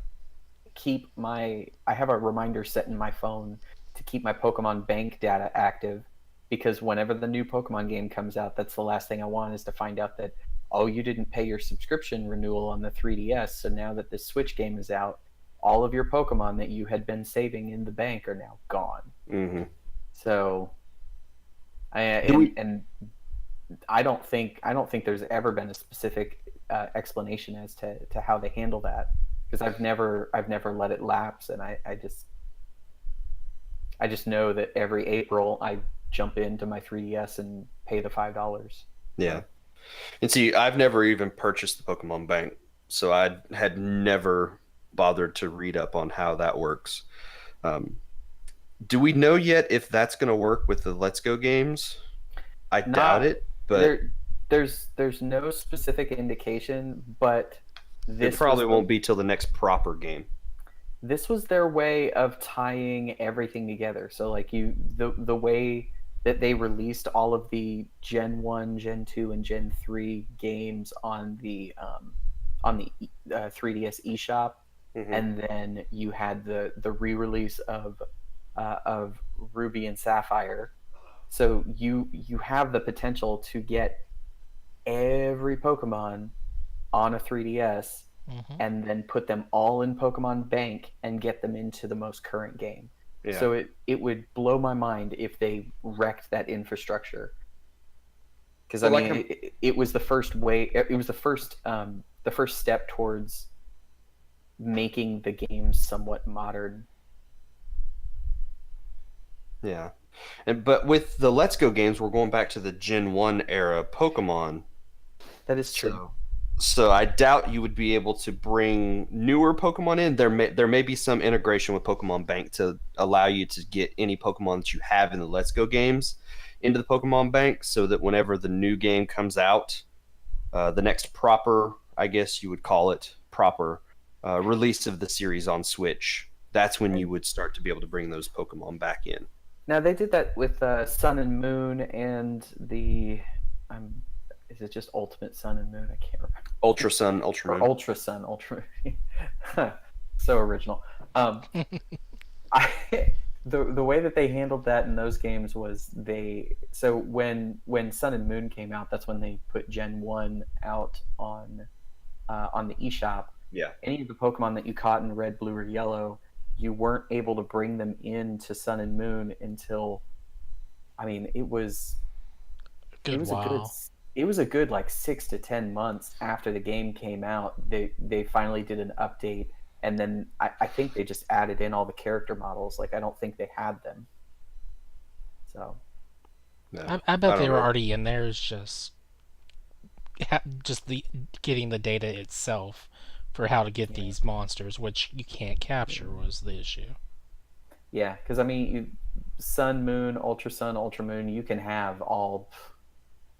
have a reminder set in my phone to keep my Pokemon Bank data active, because whenever the new Pokemon game comes out, that's the last thing I want is to find out that, oh, you didn't pay your subscription renewal on the 3DS, so now that this Switch game is out, all of your Pokemon that you had been saving in the bank are now gone.
Hmm.
So
Do we?
and I don't think there's ever been a specific explanation as to how they handle that, because I've never let it lapse, and I just know that every April I jump into my 3DS and pay the $5.
Yeah. And see, I've never even purchased the Pokemon Bank, so I had never bothered to read up on how that works. Um, do we know yet if that's going to work with the Let's Go games? I doubt
Not
it, but
there's no specific indication, but
it
this was
probably
the
won't be till the next proper game.
this was their way of tying everything together. So like the way that they released all of the Gen 1, Gen 2 and Gen 3 games on the 3DS eShop,
Hmm.
and then you had the re-release of Ruby and Sapphire. So you have the potential to get every Pokemon on a 3DS
Mm-hmm.
and then put them all in Pokemon Bank and get them into the most current game.
Yeah.
So it would blow my mind if they wrecked that infrastructure. Because I
Well, like
mean, it was the first way. It was the first step towards making the game somewhat modern.
yeah. But with the Let's Go games, we're going back to the Gen 1 era Pokemon.
That is true.
So I doubt you would be able to bring newer Pokemon in. There may be some integration with Pokemon Bank to allow you to get any Pokemon that you have in the Let's Go games into the Pokemon Bank, so that whenever the new game comes out, the next proper, I guess you would call it, proper release of the series on Switch, that's when you would start to be able to bring those Pokemon back in.
Now they did that with Sun and Moon and the is it just Ultimate Sun and Moon? I can't remember.
Ultra Sun, Ultra
Or
Moon.
Ultra Sun, Ultra Moon. So original. I the way that they handled that in those games was when Sun and Moon came out, that's when they put Gen 1 out on the eShop.
Yeah.
Any of the Pokemon that you caught in Red, Blue, or Yellow, you weren't able to bring them into Sun and Moon until, I mean, it was
Good while.
it was a good like 6 to 10 months after the game came out. They finally did an update, and then I think they just added in all the character models. Like I don't think they had them. So
No,
I bet
don't
they were
know.
already in there. It's just the getting the data itself for how to get
yeah,
these monsters, which you can't capture, was the issue.
yeah, because I mean, Sun, Moon, Ultra Moon, you can have all.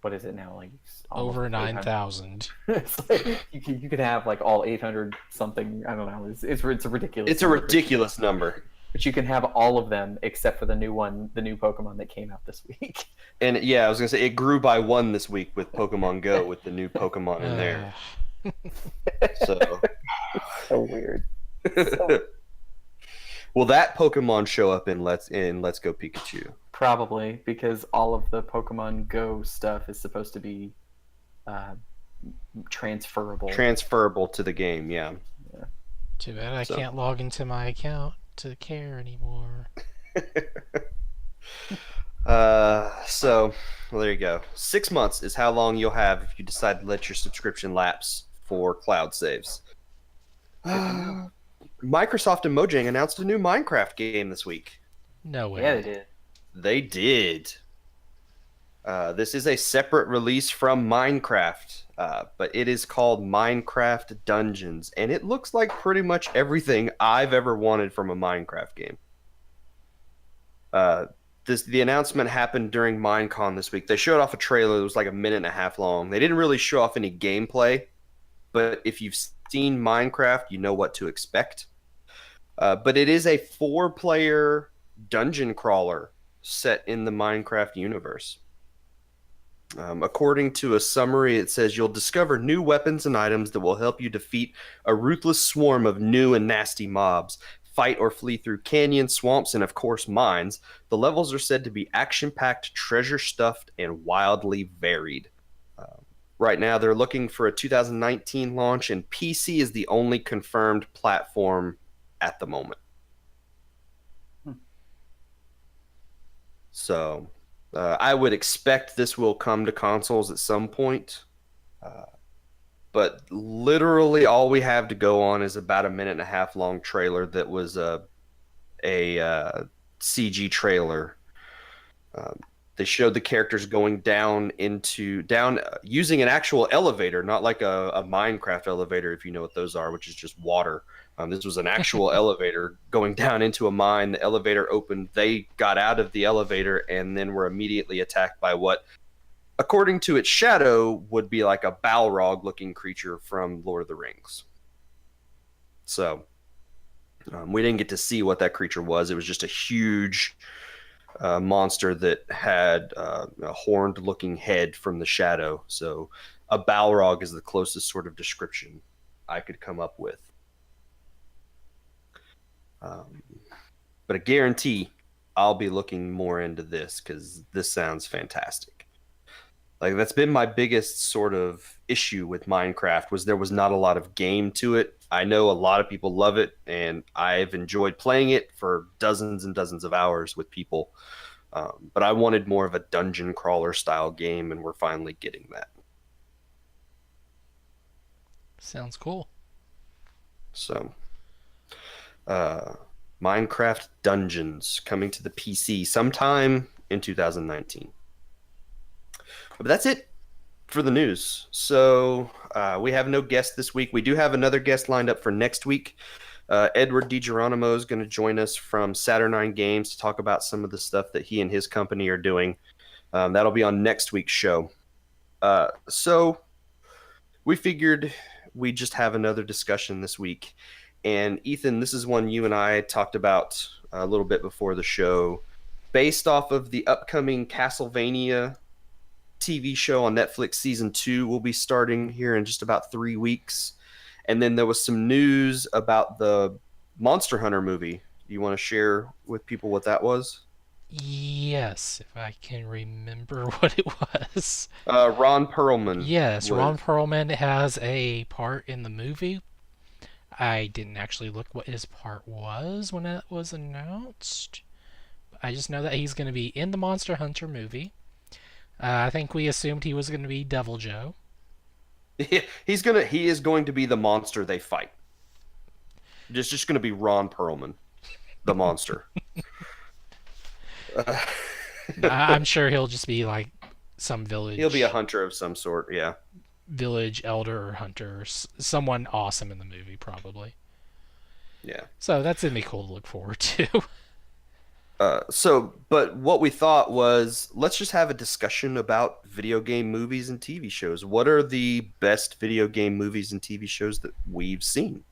What is it now? Like almost
Over
800.
9,000.
It's like you could have like all 800 something. I don't know. It's a ridiculous.
It's a
number,
ridiculous number.
but you can have all of them except for the new one, the new Pokemon that came out this week.
And yeah, I was gonna say it grew by one this week with Pokemon Go with the new Pokemon in there. So
So weird. So,
will that Pokemon show up in Let's Go Pikachu?
probably because all of the Pokemon Go stuff is supposed to be uh, transferable.
Transferable to the game, yeah.
Too bad I
So.
can't log into my account to care anymore.
So well, there you go. 6 months is how long you'll have if you decide to let your subscription lapse for cloud saves. Microsoft and Mojang announced a new Minecraft game this week.
No way.
Yeah, they did.
They did. This is a separate release from Minecraft, but it is called Minecraft Dungeons, and it looks like pretty much everything I've ever wanted from a Minecraft game. The announcement happened during Minecon this week. They showed off a trailer that was like a minute and a half long. They didn't really show off any gameplay, but if you've seen Minecraft, you know what to expect. But it is a 4-player dungeon crawler set in the Minecraft universe. According to a summary, it says you'll discover new weapons and items that will help you defeat a ruthless swarm of new and nasty mobs, fight or flee through canyons, swamps, and of course mines. The levels are said to be action-packed, treasure-stuffed, and wildly varied. Right now, they're looking for a 2019 launch, and PC is the only confirmed platform at the moment. So I would expect this will come to consoles at some point. But literally all we have to go on is about a minute and a half long trailer that was a CG trailer. They showed the characters going down using an actual elevator, not like a Minecraft elevator, if you know what those are, which is just water. This was an actual elevator going down into a mine. The elevator opened. They got out of the elevator and then were immediately attacked by what, according to its shadow, would be like a Balrog-looking creature from Lord of the Rings. So we didn't get to see what that creature was. It was just a huge monster that had a horned-looking head from the shadow. So a Balrog is the closest sort of description I could come up with. But I guarantee I'll be looking more into this because this sounds fantastic. Like that's been my biggest sort of issue with Minecraft was there was not a lot of game to it. I know a lot of people love it, and I've enjoyed playing it for dozens and dozens of hours with people. But I wanted more of a dungeon crawler style game, and we're finally getting that.
Sounds cool.
So, uh, Minecraft Dungeons coming to the PC sometime in 2019. But that's it for the news. So we have no guest this week. We do have another guest lined up for next week. Edward DiGeronimo is going to join us from Saturnine Games to talk about some of the stuff that he and his company are doing. That'll be on next week's show. So we figured we'd just have another discussion this week. And Ethan, this is one you and I talked about a little bit before the show. Based off of the upcoming Castlevania TV show on Netflix, season 2 will be starting here in just about 3 weeks. And then there was some news about the Monster Hunter movie. Do you want to share with people what that was?
Yes, if I can remember what it was.
Ron Perlman
Yes,
was.
Ron Perlman has a part in the movie. I didn't actually look what his part was when it was announced. I just know that he's going to be in the Monster Hunter movie. I think we assumed he was going to be Devil Joe.
He is going to be the monster they fight. Just going to be Ron Perlman, the monster.
I'm sure he'll just be like some village.
He'll be a hunter of some sort, yeah.
Village elder or hunter, or someone awesome in the movie, probably.
Yeah.
So that's gonna be cool to look forward to.
But what we thought was, let's just have a discussion about video game movies and TV shows. What are the best video game movies and TV shows that we've seen?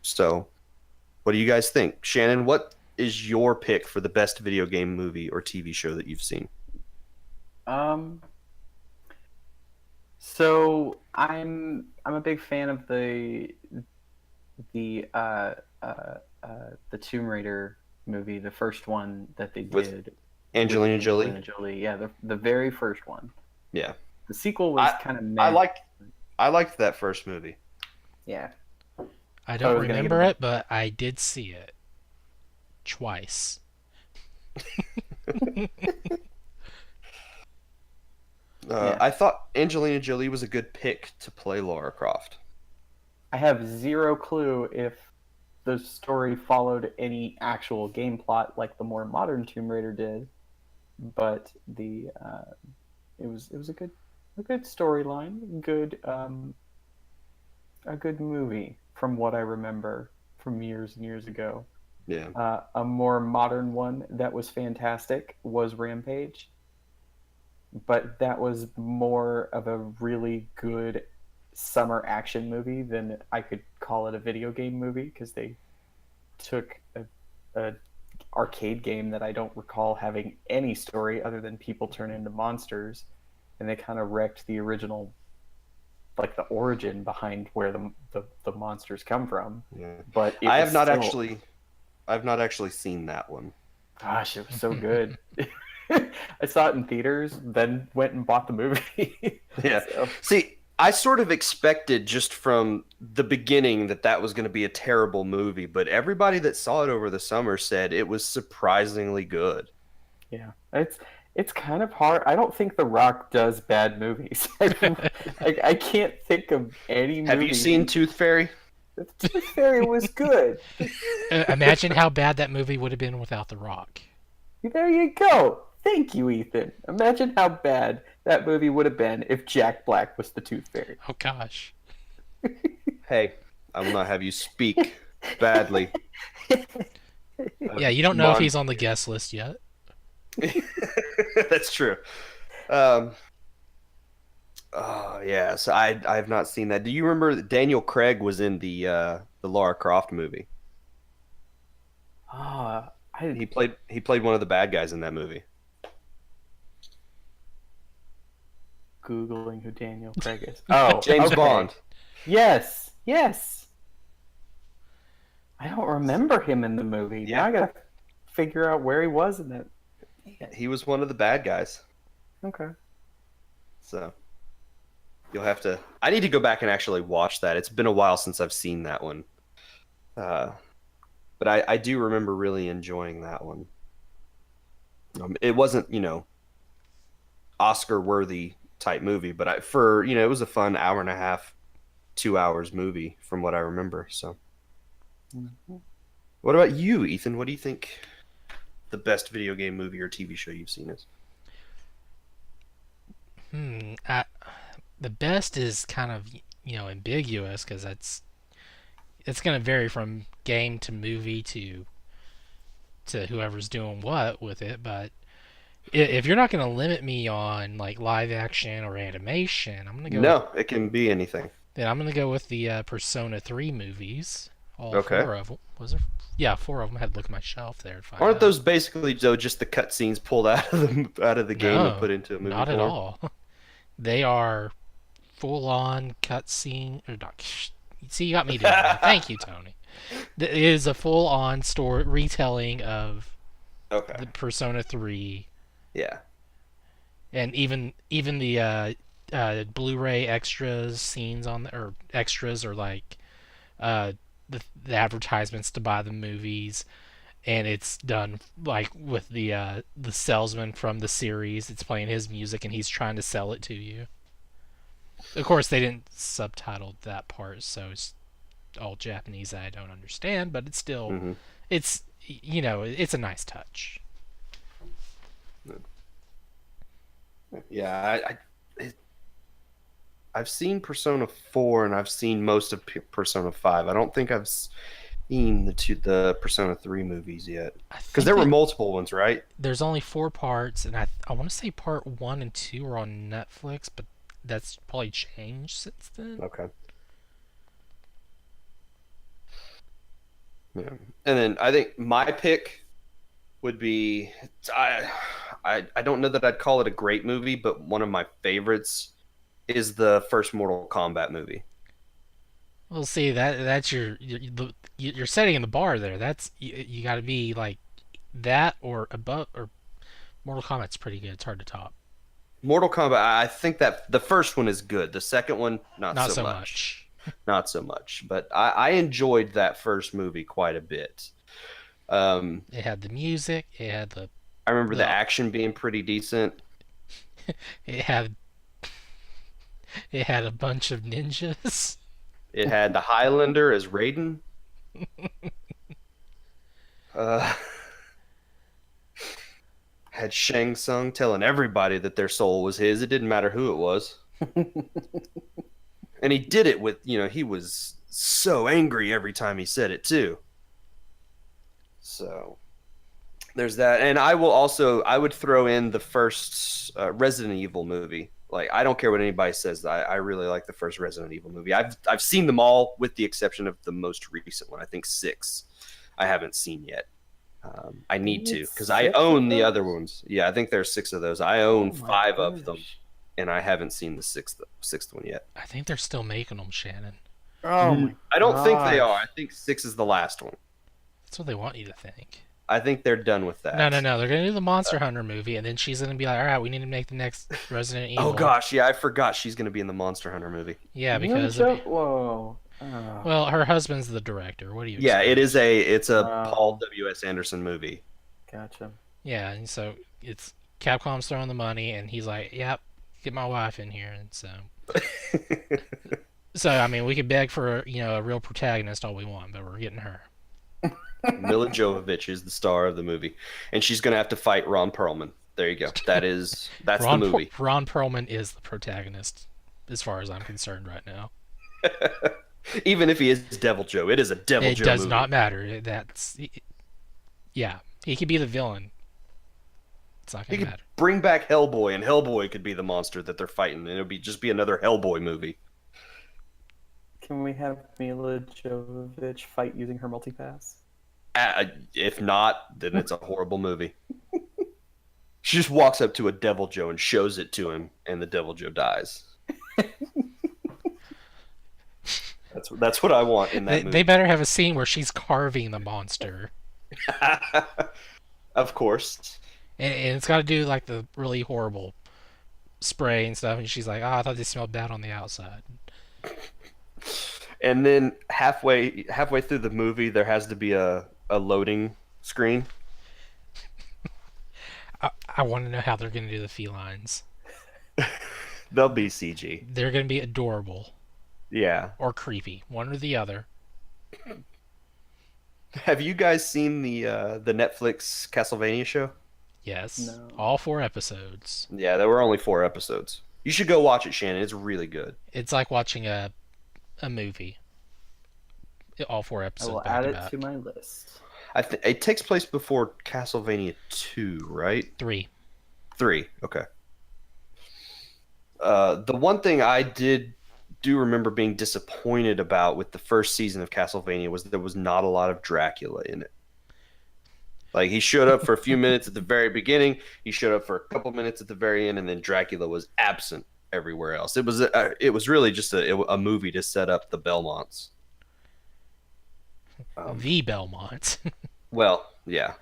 So, what do you guys think? Shannon, what is your pick for the best video game movie or TV show that you've seen?
So I'm a big fan of the Tomb Raider movie, the first one that they
With
did.
Angelina
with
Jolie?
Angelina Jolie, yeah, the very first one.
Yeah.
The sequel was kind of meh.
I liked that first movie.
Yeah.
I
I
don't
was gonna
remember
give
it, but I did see it twice.
Yeah.
I thought Angelina Jolie was a good pick to play Lara Croft.
I have zero clue if the story followed any actual game plot like the more modern Tomb Raider did, but it was a good storyline, a good movie from what I remember from years and years ago.
Yeah.
A more modern one that was fantastic was Rampage, but that was more of a really good summer action movie than I could call it a video game movie, because they took a arcade game that I don't recall having any story other than people turn into monsters, and they kind of wrecked the original, like the origin behind where the monsters come from.
Yeah.
But it
I
was still,
I've not actually seen that one.
gosh, it was so good. I saw it in theaters, then went and bought the movie.
Yeah.
So,
See, I sort of expected just from the beginning that was going to be a terrible movie, but everybody that saw it over the summer said it was surprisingly good.
yeah, it's kind of hard. I don't think The Rock does bad movies. I can't think of any movie.
Have you seen Tooth Fairy?
The Tooth Fairy was good.
Imagine how bad that movie would have been without The Rock.
There you go. Thank you, Ethan. Imagine how bad that movie would have been if Jack Black was the Tooth Fairy.
Oh gosh.
Hey, I will not have you speak badly.
Yeah, you don't know if he's on the guest list yet.
That's true. Oh yeah, so I've not seen that. Do you remember that Daniel Craig was in the Lara Croft movie? He played one of the bad guys in that movie.
Googling who Daniel Craig is. Oh,
James
okay.
Bond.
Yes. I don't remember him in the movie.
Yeah.
Now I gotta figure out where he was in that.
He was one of the bad guys.
Okay.
So you'll have to. I need to go back and actually watch that. It's been a while since I've seen that one. Uh, but I do remember really enjoying that one. It wasn't, Oscar worthy type movie, but it was a fun hour and a half, 2 hours movie from what I remember. So,
Mhm.
what about you, Ethan? What do you think the best video game movie or TV show you've seen is?
Hmm. The best is kind of ambiguous because it's going to vary from game to movie to whoever's doing what with it. But if you're not going to limit me on like live action or animation,
No, it can be anything.
I'm gonna go with the Persona 3 movies. All
Okay.
four of them. Was there? Yeah, four of them. I had to look at my shelf there to find
Aren't
out.
those basically though just the cutscenes pulled out of the game and
No,
put into a movie
not at
form?
all. They are full-on cutscene. Or not. See, you got me doing that. Thank you, Tony. It is a full-on story retelling of
Okay.
the Persona 3,
Yeah.
and even the Blu-ray extras scenes or extras or like uh, the advertisements to buy the movies, and it's done like with the salesman from the series. It's playing his music, and he's trying to sell it to you. Of course, they didn't subtitle that part, so it's all Japanese that I don't understand. But it's still,
hmm
it's a nice touch.
Yeah. I've seen Persona 4 and I've seen most of Persona 5. I don't think I've seen the Persona 3 movies yet.
I
Because
think
there were
that
multiple ones, right?
there's only 4 parts, and I want to say part 1 and 2 are on Netflix, but that's probably changed since then.
Okay. Yeah. And then I think my pick would be I don't know that I'd call it a great movie, but one of my favorites is the first Mortal Kombat movie.
Well, see that's you're setting the bar there. That's you got to be like that or above, or Mortal Kombat's pretty good. It's hard to top.
Mortal Kombat, I think that the first one is good. The second one, not
Not
so
so
much.
much.
Not so much. But I enjoyed that first movie quite a bit. Um,
It had the music.
I remember the
The
action being pretty decent.
it had it had a bunch of ninjas.
It had the Highlander as Raiden. Uh, had Shang Tsung telling everybody that their soul was his. It didn't matter who it was. And he did it with, he was so angry every time he said it too. So there's that. And I would throw in the first Resident Evil movie. Like, I don't care what anybody says. I really like the first Resident Evil movie. I've seen them all with the exception of the most recent one. I think 6. I haven't seen yet. I need to
It's
because I
6 of
own the other
those?
ones. Yeah, I think there's 6 of those. I
Oh
own
my
5 of them,
gosh.
and I haven't seen the sixth one yet.
I think they're still making them, Shannon.
Oh my
I don't think they are.
gosh.
I think 6 is the last one.
That's what they want you to think.
I think they're done with
No, no,
that.
no. They're gonna do the Monster Hunter movie, and then she's gonna be like, "All right, we need to make the next Resident
Oh
Evil."
gosh, yeah, I forgot she's going to be in the Monster Hunter movie.
Yeah,
Really,
because
Joe? Whoa.
well, her husband's the director. What do you
Yeah,
expect?
it's a Paul
Oh,
W.S. Anderson movie.
gotcha.
Yeah, and so it's Capcom's throwing the money, and he's like, "Yep, get my wife in here." And so I mean, we could beg for a real protagonist all we want, but we're getting her.
Mila Jovovich is the star of the movie, and she's going to have to fight Ron Perlman. There you go. That's the movie.
Ron Perlman is the protagonist, as far as I'm concerned right now.
Even if he is Devil Joe, it is a Devil
It
Joe
does
movie.
not matter. Yeah, he could be the villain. It's not
He
gonna
could
matter.
bring back Hellboy, and Hellboy could be the monster that they're fighting, and it'll just be another Hellboy movie.
Can we have Mila Jovovich fight using her multipass?
If not, then it's a horrible movie. She just walks up to a Devil Joe and shows it to him, and the Devil Joe dies. That's what I want in that
They
movie.
better have a scene where she's carving the monster,
Of course.
and it's got to do like the really horrible spray and stuff, and she's like, "Oh, I thought they smelled bad on the outside."
And then halfway through the movie, there has to be a loading screen.
I want to know how they're gonna do the felines.
They'll be CG.
They're gonna be adorable
Yeah.
or creepy, one or the other.
Have you guys seen the Netflix Castlevania show?
Yes,
No.
all 4 episodes.
Yeah, there were only 4 episodes. You should go watch it, Shannon. It's really good.
It's like watching a movie. All four
I
episodes
will
back
add
to
it
back.
to my list.
It takes place before Castlevania 2, right?
3.
3. Okay. The one thing I do remember being disappointed about with the first season of Castlevania was that there was not a lot of Dracula in it. Like he showed up for a few minutes at the very beginning, he showed up for a couple minutes at the very end, and then Dracula was absent everywhere else. It was really just a movie to set up the Belmonts.
The Belmont.
Well, yeah.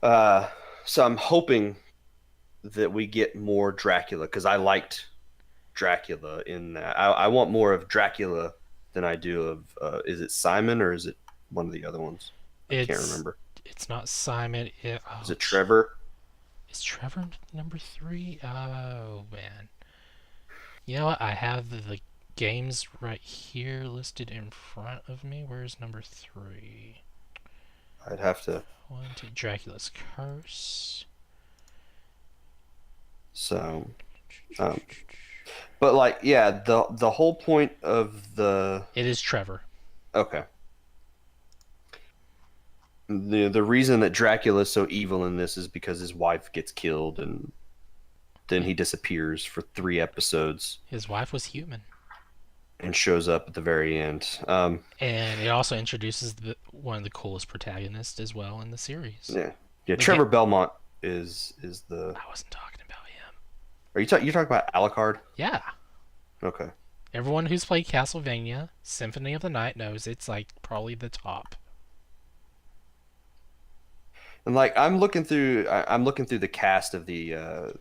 Uh, so I'm hoping that we get more Dracula because I liked Dracula in that. I want more of Dracula than I do of is it Simon or is it one of the other ones? I can't
it's
remember.
it's not Simon.
Is it Trevor?
Is Trevor number 3? Oh man. You know what? I have the games right here listed in front of me. Where's number 3?
I'd have to.
1, 2. Dracula's Curse.
So, um, but like, yeah, the whole point of the
It is Trevor.
okay. The reason that Dracula is so evil in this is because his wife gets killed and then he disappears for 3 episodes
His wife was human.
and shows up at the very end.
And it also introduces one of the coolest protagonists as well in the series.
Yeah, yeah.
The
Trevor Belmont is the.
I wasn't talking about him.
Are you talking about Alucard?
Yeah.
Okay.
Everyone who's played Castlevania Symphony of the Night knows it's like probably the top.
And like I'm looking through the cast of the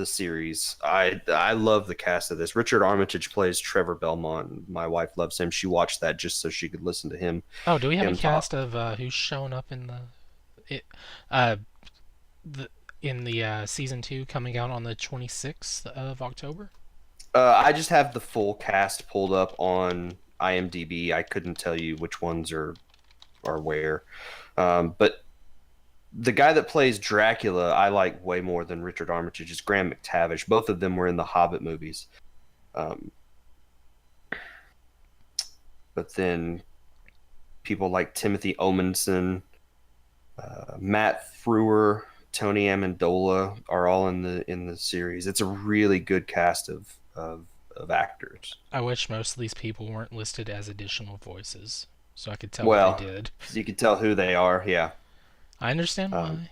series. I love the cast of this. Richard Armitage plays Trevor Belmont. My wife loves him. She watched that just so she could listen to him.
Oh, do we have a
Him
cast of who's shown up in uh the in the season 2 coming out on the 26th of October?
I just have the full cast pulled up on IMDb. I couldn't tell you which ones are where, but the guy that plays Dracula, I like way more than Richard Armitage. Is Graham McTavish. Both of them were in the Hobbit movies. Um, but then people like Timothy Omenson, Matt Frewer, Tony Amendola are all in the series. It's a really good cast of actors.
I wish most of these people weren't listed as additional voices, so I could tell what
Well,
they did.
you can tell who they are. Yeah.
I understand
Um,
why.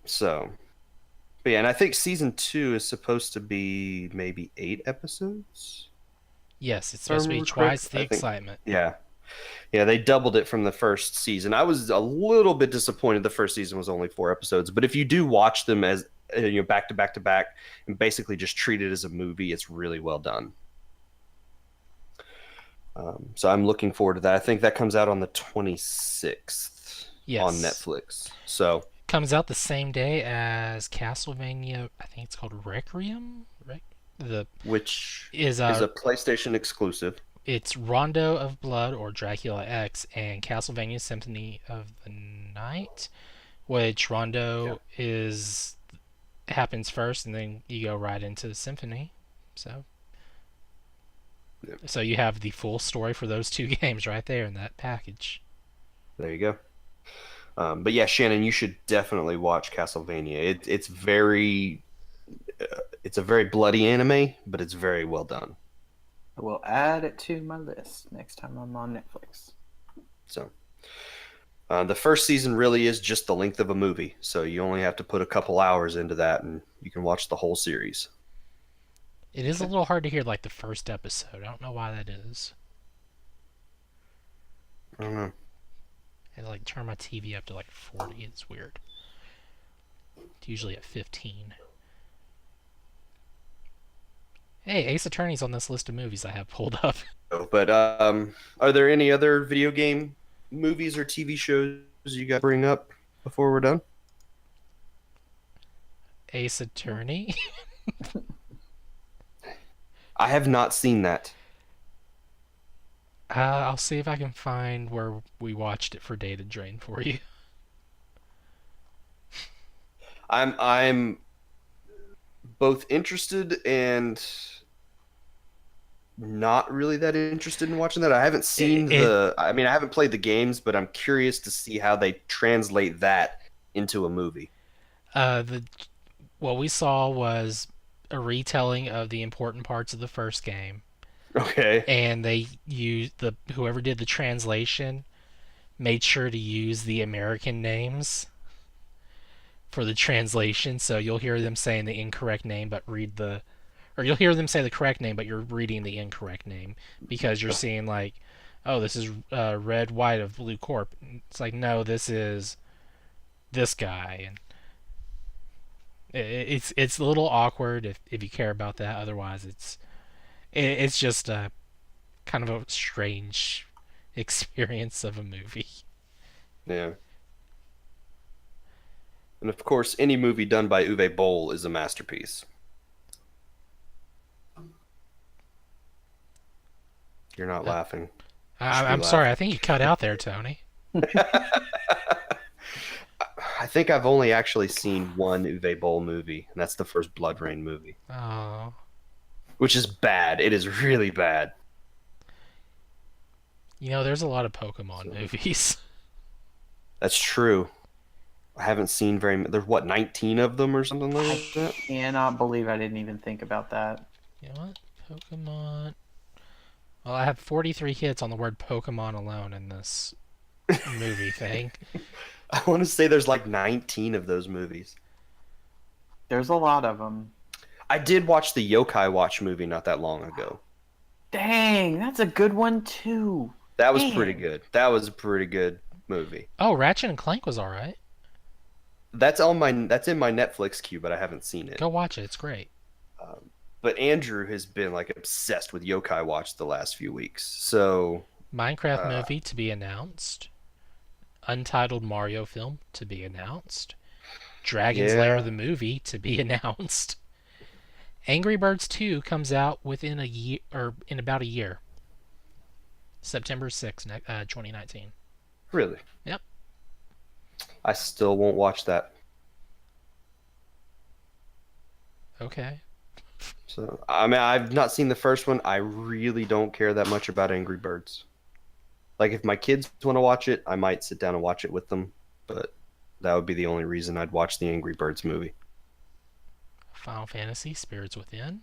So, but yeah, and I think season 2 is supposed to be maybe 8 episodes.
Yes, it's
If I
supposed to be
remember
twice
correct.
the excitement.
Yeah, yeah, they doubled it from the first season. I was a little bit disappointed the first season was only 4 episodes, but if you do watch them as back to back to back and basically just treat it as a movie, it's really well done. So I'm looking forward to that. I think that comes out on the 26th
Yes.
on Netflix. So
Comes out the same day as Castlevania. I think it's called Requiem. Right. The
which
is
is a PlayStation exclusive.
It's Rondo of Blood or Dracula X and Castlevania Symphony of the Night, which Rondo is happens first, and then you go right into the Symphony. So,
Yeah.
so you have the full story for those two games right there in that package.
There you go. But yeah, Shannon, you should definitely watch Castlevania. It's a very bloody anime, but it's very well done.
I will add it to my list next time I'm on Netflix.
So, the first season really is just the length of a movie, so you only have to put a couple hours into that, and you can watch the whole series.
It is a little hard to hear like the first episode. I don't know why that is.
I don't know.
I like turn my TV up to like 40. It's weird. usually at 15. Hey, Ace Attorney's on this list of movies I have pulled up.
But are there any other video game movies or TV shows you got to bring up before we're done?
Ace Attorney?
I have not seen that.
I'll see if I can find where we watched it for data drain for you.
I'm both interested and not really that interested in watching that. I haven't seen I mean, I haven't played the games, but I'm curious to see how they translate that into a movie.
What we saw was a retelling of the important parts of the first game,
Okay.
and they used whoever did the translation made sure to use the American names for the translation, so you'll hear them saying the incorrect name but you'll hear them say the correct name but you're reading the incorrect name because you're seeing like, oh, this is Red White of Blue Corp. It's like, no, this is this guy, and it's a little awkward if you care about that. Otherwise, it's just a kind of a strange experience of a movie.
Yeah. And of course, any movie done by Uwe Boll is a masterpiece. You're not laughing.
I'm sorry, I think you cut out there, Tony.
I think I've only actually seen one Uwe Boll movie, and that's the first Blood Rain movie.
Oh.
Which is bad. It is really bad.
You know, there's a lot of Pokemon movies.
That's true. I haven't seen very many. There's, what, 19 of them or something like that?
I cannot believe I didn't even think about that.
You know what? Pokemon. Well, I have 43 hits on the word Pokemon alone in this movie thing.
I want to say there's like 19 of those movies.
There's a lot of them.
I did watch the Yokai Watch movie not that long ago.
Dang, that's a good one too.
That was
Man.
pretty good. That was a pretty good movie.
Oh, Ratchet and Clank was alright.
That's in my Netflix queue, but I haven't seen it.
Go watch it. It's great.
But Andrew has been like obsessed with Yokai Watch the last few weeks. So
Minecraft movie to be announced. Untitled Mario film to be announced. Dragon's Lair the movie to be announced. Angry Birds 2 comes out within a year, or in about a year. September 6th, 2019.
really,
Yep.
I still won't watch that.
Okay.
So I mean, I've not seen the first one. I really don't care that much about Angry Birds. Like, if my kids want to watch it, I might sit down and watch it with them. But that would be the only reason I'd watch the Angry Birds movie.
Final Fantasy Spirits Within.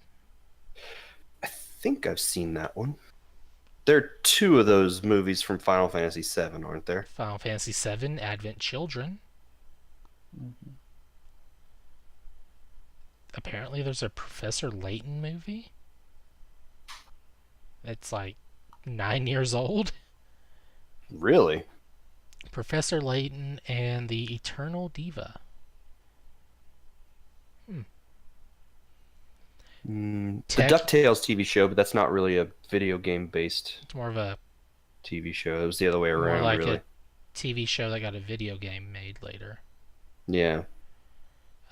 I think I've seen that one. There are two of those movies from Final Fantasy VII, aren't there?
Final Fantasy VII Advent Children.
Mm-hmm.
Apparently there's a Professor Layton movie. It's like 9 years old.
Really?
Professor Layton and the Eternal Diva.
The DuckTales TV show, but that's not really a video game based
It's more of a
TV show. It was the other way
more
around,
like
really.
a TV show that got a video game made later.
Yeah,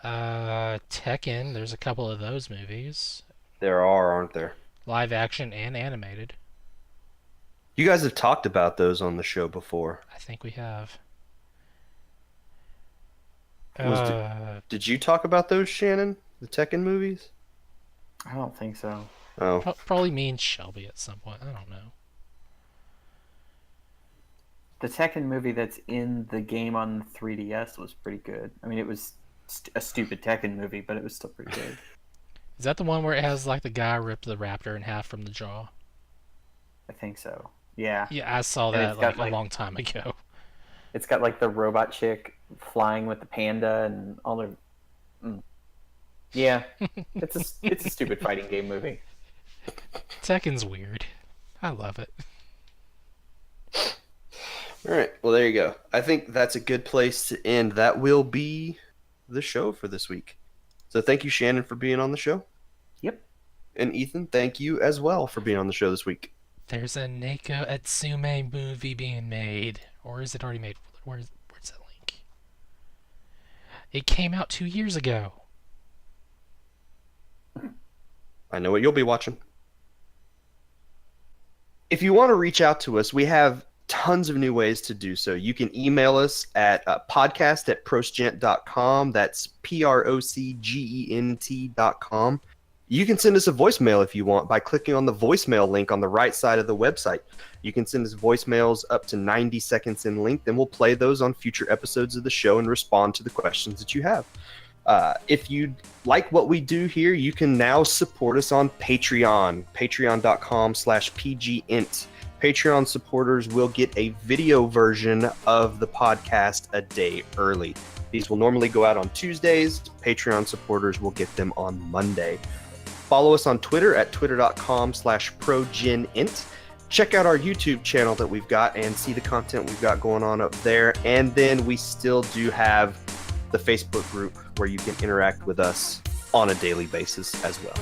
Tekken, there's a couple of those movies.
there are, aren't there?
Live action and animated.
You guys have talked about those on the show before.
I think we have.
Did you talk about those, Shannon? The Tekken movies?
I don't think so.
Oh,
Probably me and Shelby at some point. I don't know.
The Tekken movie that's in the game on 3DS was pretty good. I mean, it was a stupid Tekken movie, but it was still pretty good.
Is that the one where it has like the guy ripped the raptor in half from the jaw?
I think so. Yeah.
Yeah, I saw
And
that
it's got,
like
like-
a long time ago.
It's got like the robot chick flying with the panda and all the. Yeah, it's a stupid fighting game movie.
Tekken's weird. I love it.
all right. Well, there you go. I think that's a good place to end. That will be the show for this week. So thank you, Shannon, for being on the show.
Yep.
And Ethan, thank you as well for being on the show this week.
There's a Neko Atsume movie being made. Or is it already made? Where's that link? It came out 2 years ago.
I know what you'll be watching. If you want to reach out to us, we have tons of new ways to do so. You can email us at podcast@procgent.com. That's PROCGENT.com. You can send us a voicemail if you want by clicking on the voicemail link on the right side of the website. You can send us voicemails up to 90 seconds in length, and we'll play those on future episodes of the show and respond to the questions that you have. If you like what we do here, you can now support us on Patreon, patreon.com/pgint. Patreon supporters will get a video version of the podcast a day early. These will normally go out on Tuesdays. Patreon supporters will get them on Monday. Follow us on Twitter at twitter.com/progenint. Check out our YouTube channel that we've got and see the content we've got going on up there. And then we still do have the Facebook group where you can interact with us on a daily basis as well.